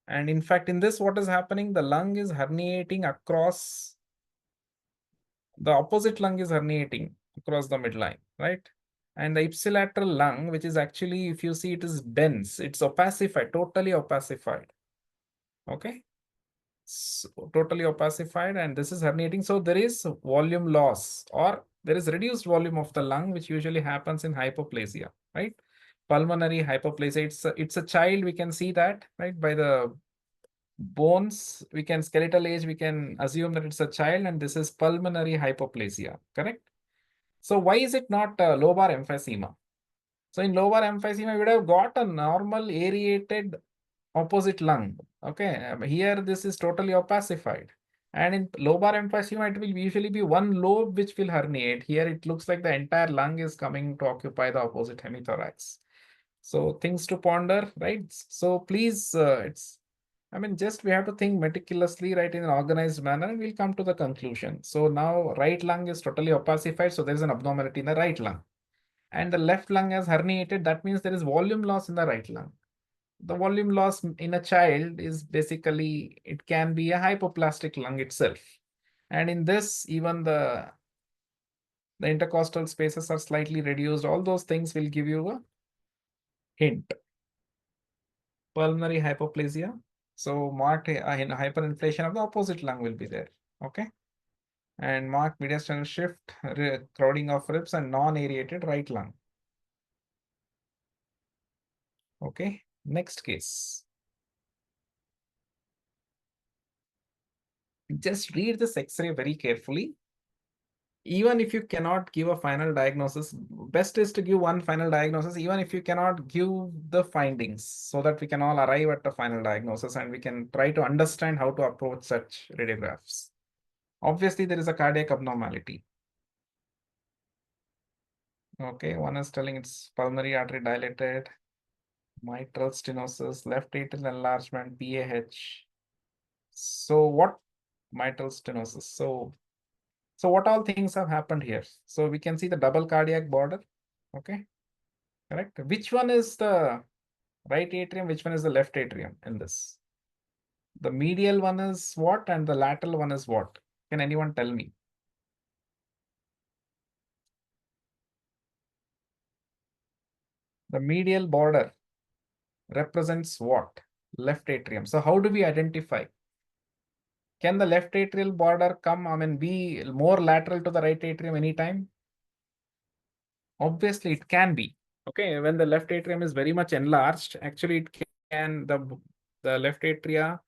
And in fact, in this, what is happening? The lung is herniating across, the opposite lung is herniating across the midline, right? And the ipsilateral lung, which is actually, if you see, it is dense, it's opacified, totally opacified. Okay. So, totally opacified, and this is herniating. So there is volume loss, or there is reduced volume of the lung, which usually happens in hypoplasia, right? Pulmonary hypoplasia. It's a child, we can see that, right? By the bones, we can skeletal age, we can assume that it's a child, and this is pulmonary hypoplasia, correct? So why is it not lobar emphysema? So in lobar emphysema, we would have got a normal aerated opposite lung. Okay, here this is totally opacified. And in lobar emphysema, it will usually be one lobe which will herniate. Here it looks like the entire lung is coming to occupy the opposite hemithorax. So things to ponder, right? So please, just we have to think meticulously, right, in an organized manner, and we'll come to the conclusion. So now right lung is totally opacified, so there is an abnormality in the right lung. And the left lung has herniated, that means there is volume loss in the right lung. The volume loss in a child is basically, it can be a hypoplastic lung itself. And in this, even the intercostal spaces are slightly reduced. All those things will give you a hint. Pulmonary hypoplasia. So marked hyperinflation of the opposite lung will be there. Okay. And marked mediastinal shift, crowding of ribs, and non-aerated right lung. Okay. Next case. Just read this X-ray very carefully. Even if you cannot give a final diagnosis, best is to give one final diagnosis, even if you cannot give the findings, so that we can all arrive at the final diagnosis and we can try to understand how to approach such radiographs. Obviously, there is a cardiac abnormality. Okay, one is telling it's pulmonary artery dilated, mitral stenosis, left atrial enlargement, PAH. So what mitral stenosis? So what all things have happened here? So we can see the double cardiac border. Okay, correct. Which one is the right atrium? Which one is the left atrium in this? The medial one is what and the lateral one is what? Can anyone tell me? The medial border represents what? Left atrium. So how do we identify? Can the left atrial border come, be more lateral to the right atrium anytime? Obviously, it can be. Okay, when the left atrium is very much enlarged, actually it can, the left atria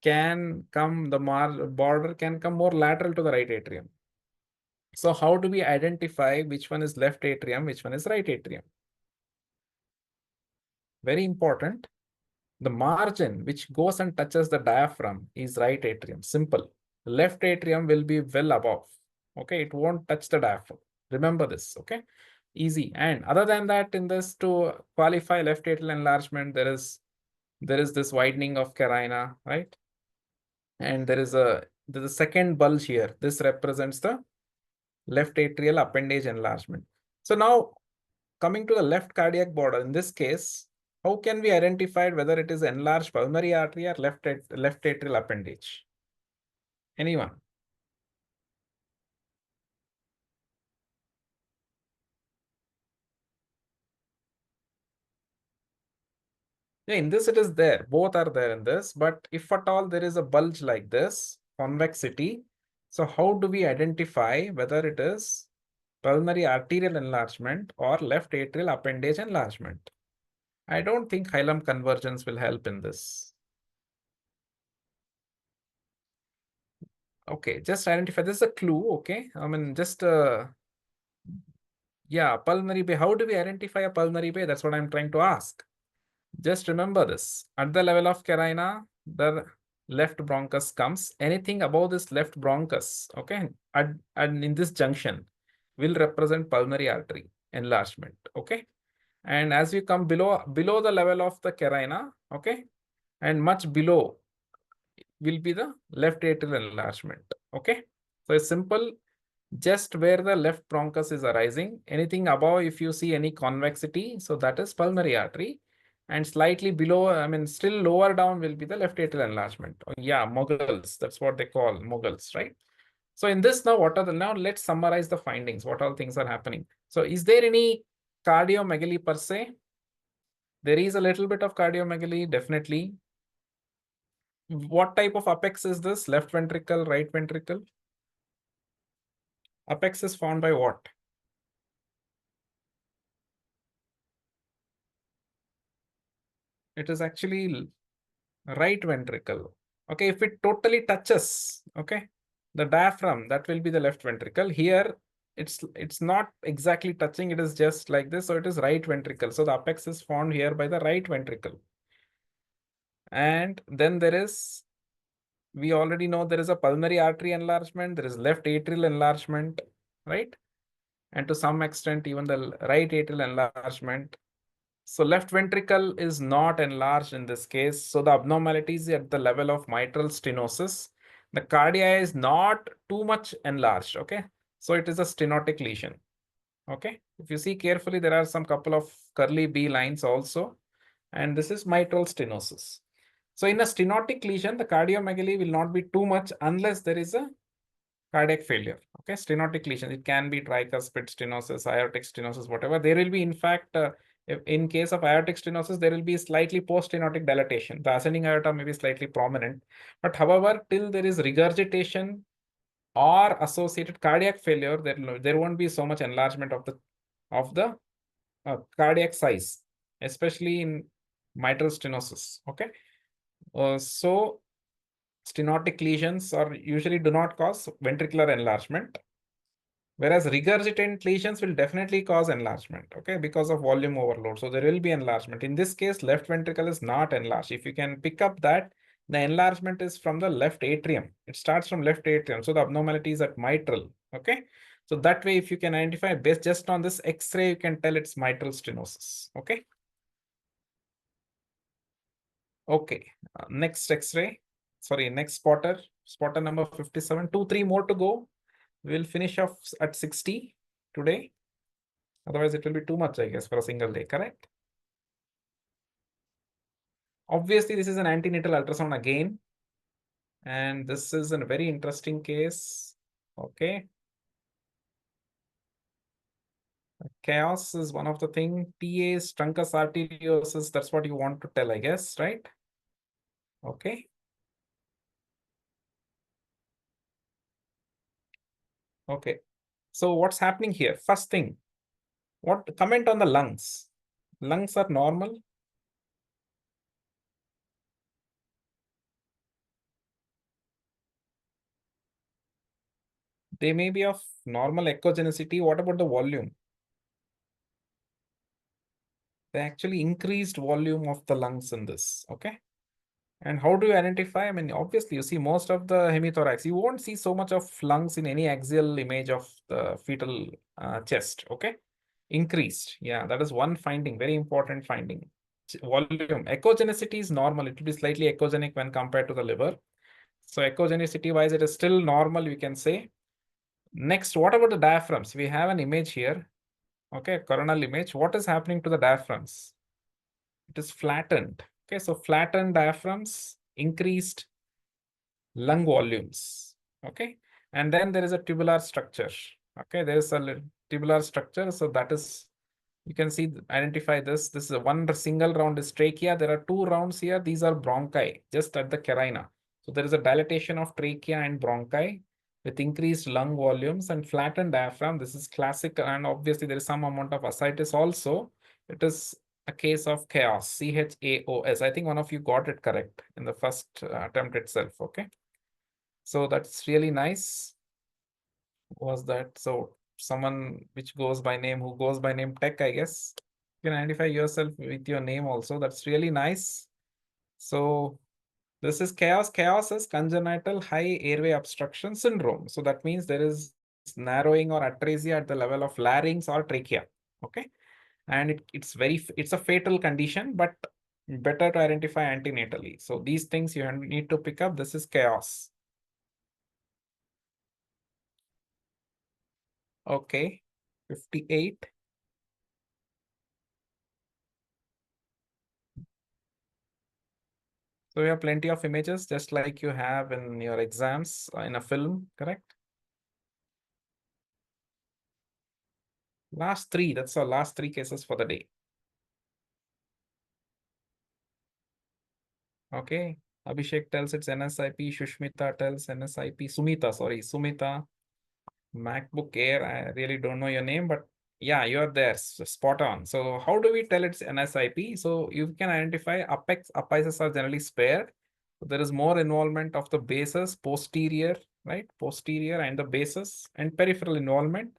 can come, the border can come more lateral to the right atrium. So how do we identify which one is left atrium, which one is right atrium? Very important. The margin which goes and touches the diaphragm is right atrium. Simple. Left atrium will be well above. Okay, it won't touch the diaphragm. Remember this. Okay, easy. And other than that, in this, to qualify left atrial enlargement, there is this widening of carina, right? And there's a second bulge here. This represents the left atrial appendage enlargement. So now coming to the left cardiac border, in this case, how can we identify whether it is enlarged pulmonary artery or left atrial appendage? Anyone? Yeah, in this it is there. Both are there in this. But if at all there is a bulge like this, convexity, so how do we identify whether it is pulmonary arterial enlargement or left atrial appendage enlargement? I don't think hilum convergence will help in this. Okay, just identify. This is a clue. Okay, I mean, just yeah, pulmonary bay. How do we identify a pulmonary bay? That's what I'm trying to ask. Just remember this. At the level of carina, the left bronchus comes. Anything above this left bronchus, okay, and in this junction will represent pulmonary artery enlargement. Okay, and as we come below the level of the carina, okay, and much below will be the left atrial enlargement. Okay, so it's simple. Just where the left bronchus is arising, anything above, if you see any convexity, so that is pulmonary artery. And slightly below, I mean, still lower down will be the left atrial enlargement. Oh, yeah, moguls, that's what they call moguls, right? So in this now, now let's summarize the findings. What all things are happening? So is there any cardiomegaly per se? There is a little bit of cardiomegaly, definitely. What type of apex is this? Left ventricle, right ventricle? Apex is formed by what? It is actually right ventricle. Okay, if it totally touches, okay, the diaphragm, that will be the left ventricle. Here, it's not exactly touching, it is just like this, so it is right ventricle. So the apex is formed here by the right ventricle. And then there is, we already know there is a pulmonary artery enlargement, there is left atrial enlargement, right? And to some extent, even the right atrial enlargement. So left ventricle is not enlarged in this case. So the abnormality is at the level of mitral stenosis. The cardia is not too much enlarged, okay? So it is a stenotic lesion, okay? If you see carefully, there are some couple of curly B lines also. And this is mitral stenosis. So in a stenotic lesion, the cardiomegaly will not be too much unless there is a cardiac failure. Okay, stenotic lesion. It can be tricuspid stenosis, aortic stenosis, whatever. There will be, in fact, in case of aortic stenosis, there will be slightly post-stenotic dilatation. The ascending aorta may be slightly prominent. But however, till there is regurgitation or associated cardiac failure, there won't be so much enlargement of the cardiac size, especially in mitral stenosis. Okay, so stenotic lesions are usually do not cause ventricular enlargement, whereas regurgitant lesions will definitely cause enlargement, okay, because of volume overload. So there will be enlargement. In this case, left ventricle is not enlarged. If you can pick up that, the enlargement is from the left atrium. It starts from left atrium. So the abnormality is at mitral, okay. So that way, if you can identify based just on this X-ray, you can tell it's mitral stenosis, okay. Okay, next X-ray. Sorry, next spotter number 57, 2-3 more to go. We'll finish off at 60 today. Otherwise, it will be too much, I guess, for a single day, correct? Obviously, this is an antenatal ultrasound again. And this is a very interesting case. Okay. Chaos is one of the things. TA is truncus arteriosus. That's what you want to tell, I guess, right? Okay. Okay. So what's happening here? First thing, what comment on the lungs? Lungs are normal. They may be of normal echogenicity. What about the volume? They actually increased volume of the lungs in this, okay? And how do you identify? I mean, obviously, you see most of the hemithorax, you won't see so much of lungs in any axial image of the fetal chest, okay? Increased, yeah, that is one finding, very important finding. Volume, echogenicity is normal. It will be slightly echogenic when compared to the liver. So echogenicity wise, it is still normal, we can say. Next, what about the diaphragms? We have an image here, okay, coronal image. What is happening to the diaphragms? It is flattened. Okay, so flattened diaphragms, increased lung volumes. Okay, and then there is a tubular structure. Okay, there is a tubular structure. So that is, you can see, identify this. This is a one single round is trachea. There are two rounds here. These are bronchi, just at the carina. So there is a dilatation of trachea and bronchi with increased lung volumes and flattened diaphragm. This is classic, and obviously there is some amount of ascites also. It is a case of chaos, CHAOS. I think one of you got it correct in the first attempt itself. Okay, so that's really nice. Was that so? Someone which goes by name, who goes by name Tech, I guess. You can identify yourself with your name also. That's really nice. So this is chaos. Chaos is congenital high airway obstruction syndrome. So that means there is narrowing or atresia at the level of larynx or trachea. Okay, and it's a fatal condition, but better to identify antenatally. So these things you need to pick up. This is chaos. Okay, 58. So we have plenty of images, just like you have in your exams in a film, correct? Last three, that's our last three cases for the day. Okay, Abhishek tells it's NSIP, Shushmita tells NSIP, Sumita. MacBook Air, I really don't know your name, but yeah, you're there, spot on. So how do we tell it's NSIP? So you can identify apices are generally spared. So there is more involvement of the bases, posterior, right? Posterior and the bases and peripheral involvement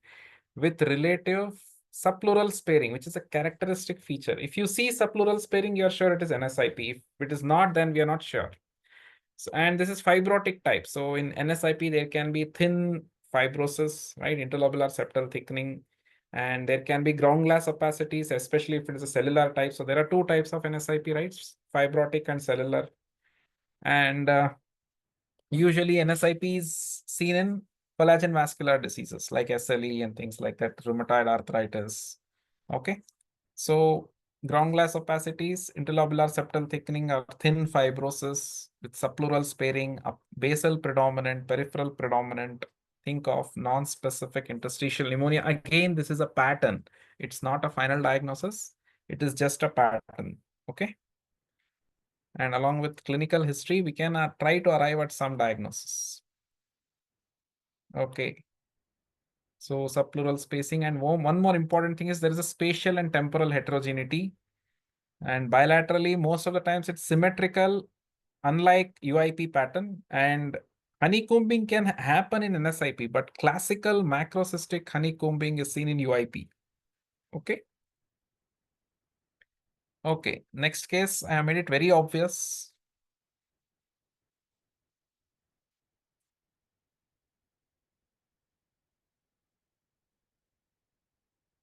with relative subpleural sparing, which is a characteristic feature. If you see subpleural sparing, you're sure it is NSIP. If it is not, then we are not sure. So, and this is fibrotic type. So in NSIP, there can be thin fibrosis, right? Interlobular septal thickening. And there can be ground glass opacities, especially if it is a cellular type. So there are two types of NSIP, right? Fibrotic and cellular. And usually NSIP is seen in collagen vascular diseases like SLE and things like that, rheumatoid arthritis. Okay. So ground glass opacities, interlobular septal thickening, or thin fibrosis with subpleural sparing, basal predominant, peripheral predominant. Think of non-specific interstitial pneumonia. Again, this is a pattern. It's not a final diagnosis. It is just a pattern. Okay. And along with clinical history, we can try to arrive at some diagnosis. Okay. So subpleural spacing, and one more important thing is there is a spatial and temporal heterogeneity. And bilaterally, most of the times it's symmetrical, unlike UIP pattern. And honeycombing can happen in NSIP, but classical macrocystic honeycombing is seen in UIP. Okay. Okay, next case, I have made it very obvious.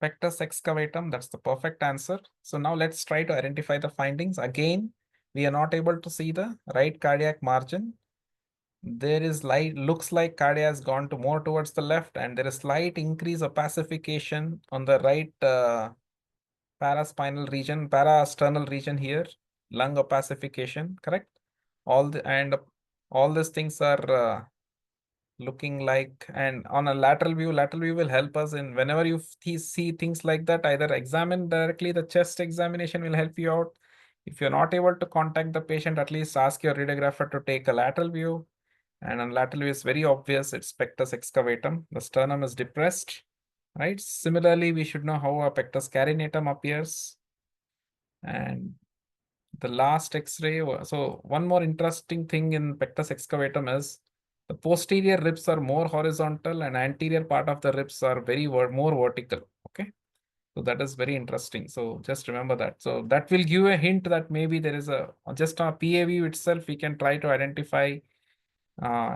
Pectus excavatum, that's the perfect answer. So now let's try to identify the findings. Again, we are not able to see the right cardiac margin. There is light, looks like cardia has gone to more towards the left, and there is slight increase of opacification on the right paraspinal region, parasternal region here, lung opacification, correct? All these things are looking like, and on a lateral view will help us in whenever you see things like that, either examine directly, the chest examination will help you out. If you're not able to contact the patient, at least ask your radiographer to take a lateral view. And on lateral view is very obvious, it's pectus excavatum. The sternum is depressed, right? Similarly, we should know how a pectus carinatum appears. And the last X-ray, so one more interesting thing in pectus excavatum is the posterior ribs are more horizontal and anterior part of the ribs are more vertical. Okay. So that is very interesting. So just remember that. So that will give a hint that maybe there is a, just on PAV itself, we can try to identify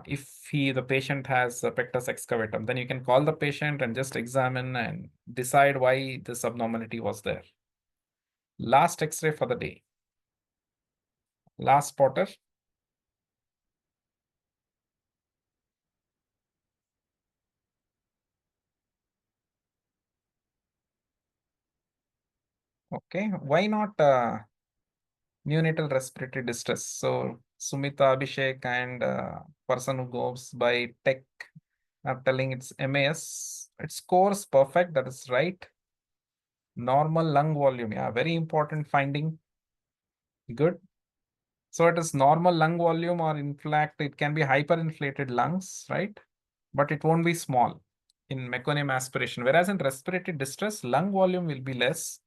if the patient has a pectus excavatum. Then you can call the patient and just examine and decide why this abnormality was there. Last X-ray for the day. Last spotter. Okay, why not neonatal respiratory distress? So Sumita Abhishek and person who goes by tech are telling it's MAS. It scores perfect, that is right. Normal lung volume, yeah, very important finding. Good. So it is normal lung volume, or in fact, it can be hyperinflated lungs, right? But it won't be small in meconium aspiration. Whereas in respiratory distress, lung volume will be less,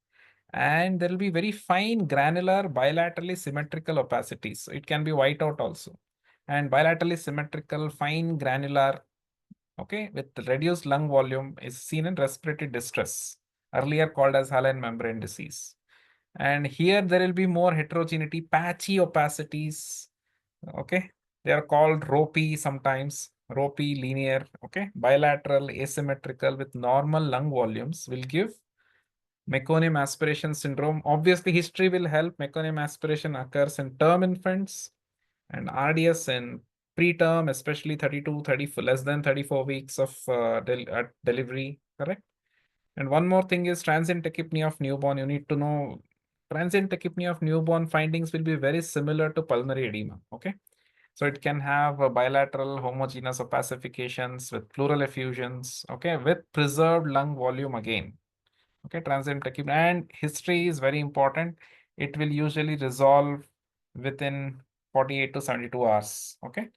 and there will be very fine granular bilaterally symmetrical opacities. So it can be white out also. And bilaterally symmetrical fine granular, okay, with reduced lung volume is seen in respiratory distress, earlier called as hyaline membrane disease. And here there will be more heterogeneity, patchy opacities. Okay, they are called ropey sometimes, ropey linear. Okay, bilateral asymmetrical with normal lung volumes will give meconium aspiration syndrome. Obviously, history will help. Meconium aspiration occurs in term infants and RDS in preterm, especially 32, 34, less than 34 weeks of delivery, correct? And one more thing is transient tachypnea of newborn. You need to know transient tachypnea of newborn findings will be very similar to pulmonary edema. Okay. So it can have a bilateral homogeneous opacifications with pleural effusions. Okay. With preserved lung volume again. Okay. Transient tachypnea, and history is very important. It will usually resolve within 48 to 72 hours. Okay.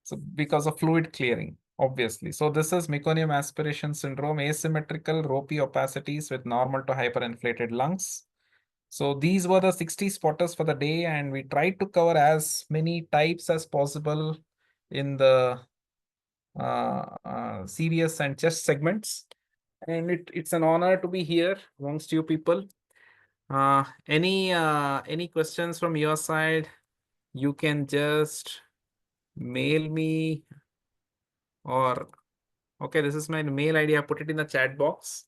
So because of fluid clearing, obviously. So this is meconium aspiration syndrome, asymmetrical ropey opacities with normal to hyperinflated lungs. So these were the 60 spotters for the day, and we tried to cover as many types as possible in the CVS and chest segments. And it's an honor to be here amongst you people. Any questions from your side? You can just mail me, or okay, this is my mail ID. I put it in the chat box,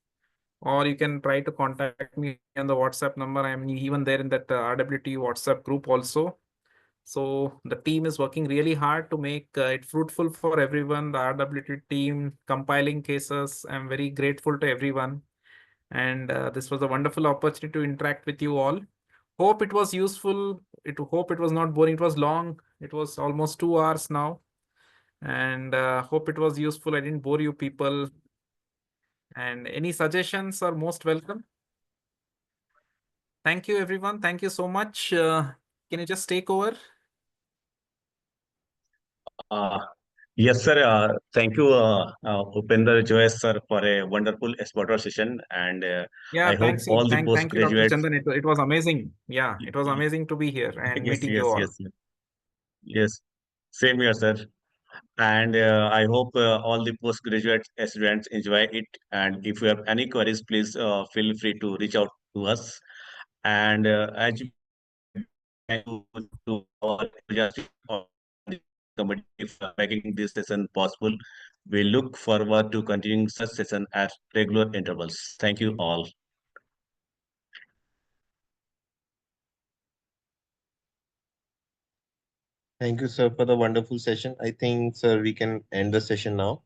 or you can try to contact me on the WhatsApp number. I'm even there in that RWT WhatsApp group also. So the team is working really hard to make it fruitful for everyone. The RWT team compiling cases. I'm very grateful to everyone. And this was a wonderful opportunity to interact with you all. Hope it was useful. Hope it was not boring. It was long. It was almost 2 hours now. And hope it was useful. I didn't bore you people. And any suggestions are most welcome. Thank you, everyone. Thank you so much. Can you just take over?
Uh, yes, sir. Thank you, Upender Joyce, sir, for a wonderful spotter session. And
Yeah,
I hope
thanks.
all the
Thank you, Dr.
postgraduates.
Chandan. It was amazing. Yeah, it was amazing to be here and
Yes,
meeting you
yes,
all.
yes, yes. Yes, same here, sir. And I hope all the postgraduate students enjoy it. And if you have any queries, please feel free to reach out to us. And as you to our enthusiastic committee for making this session possible, we look forward to continuing such session at regular intervals. Thank you all.
Thank you, sir, for the wonderful session. I think, sir, we can end the session now.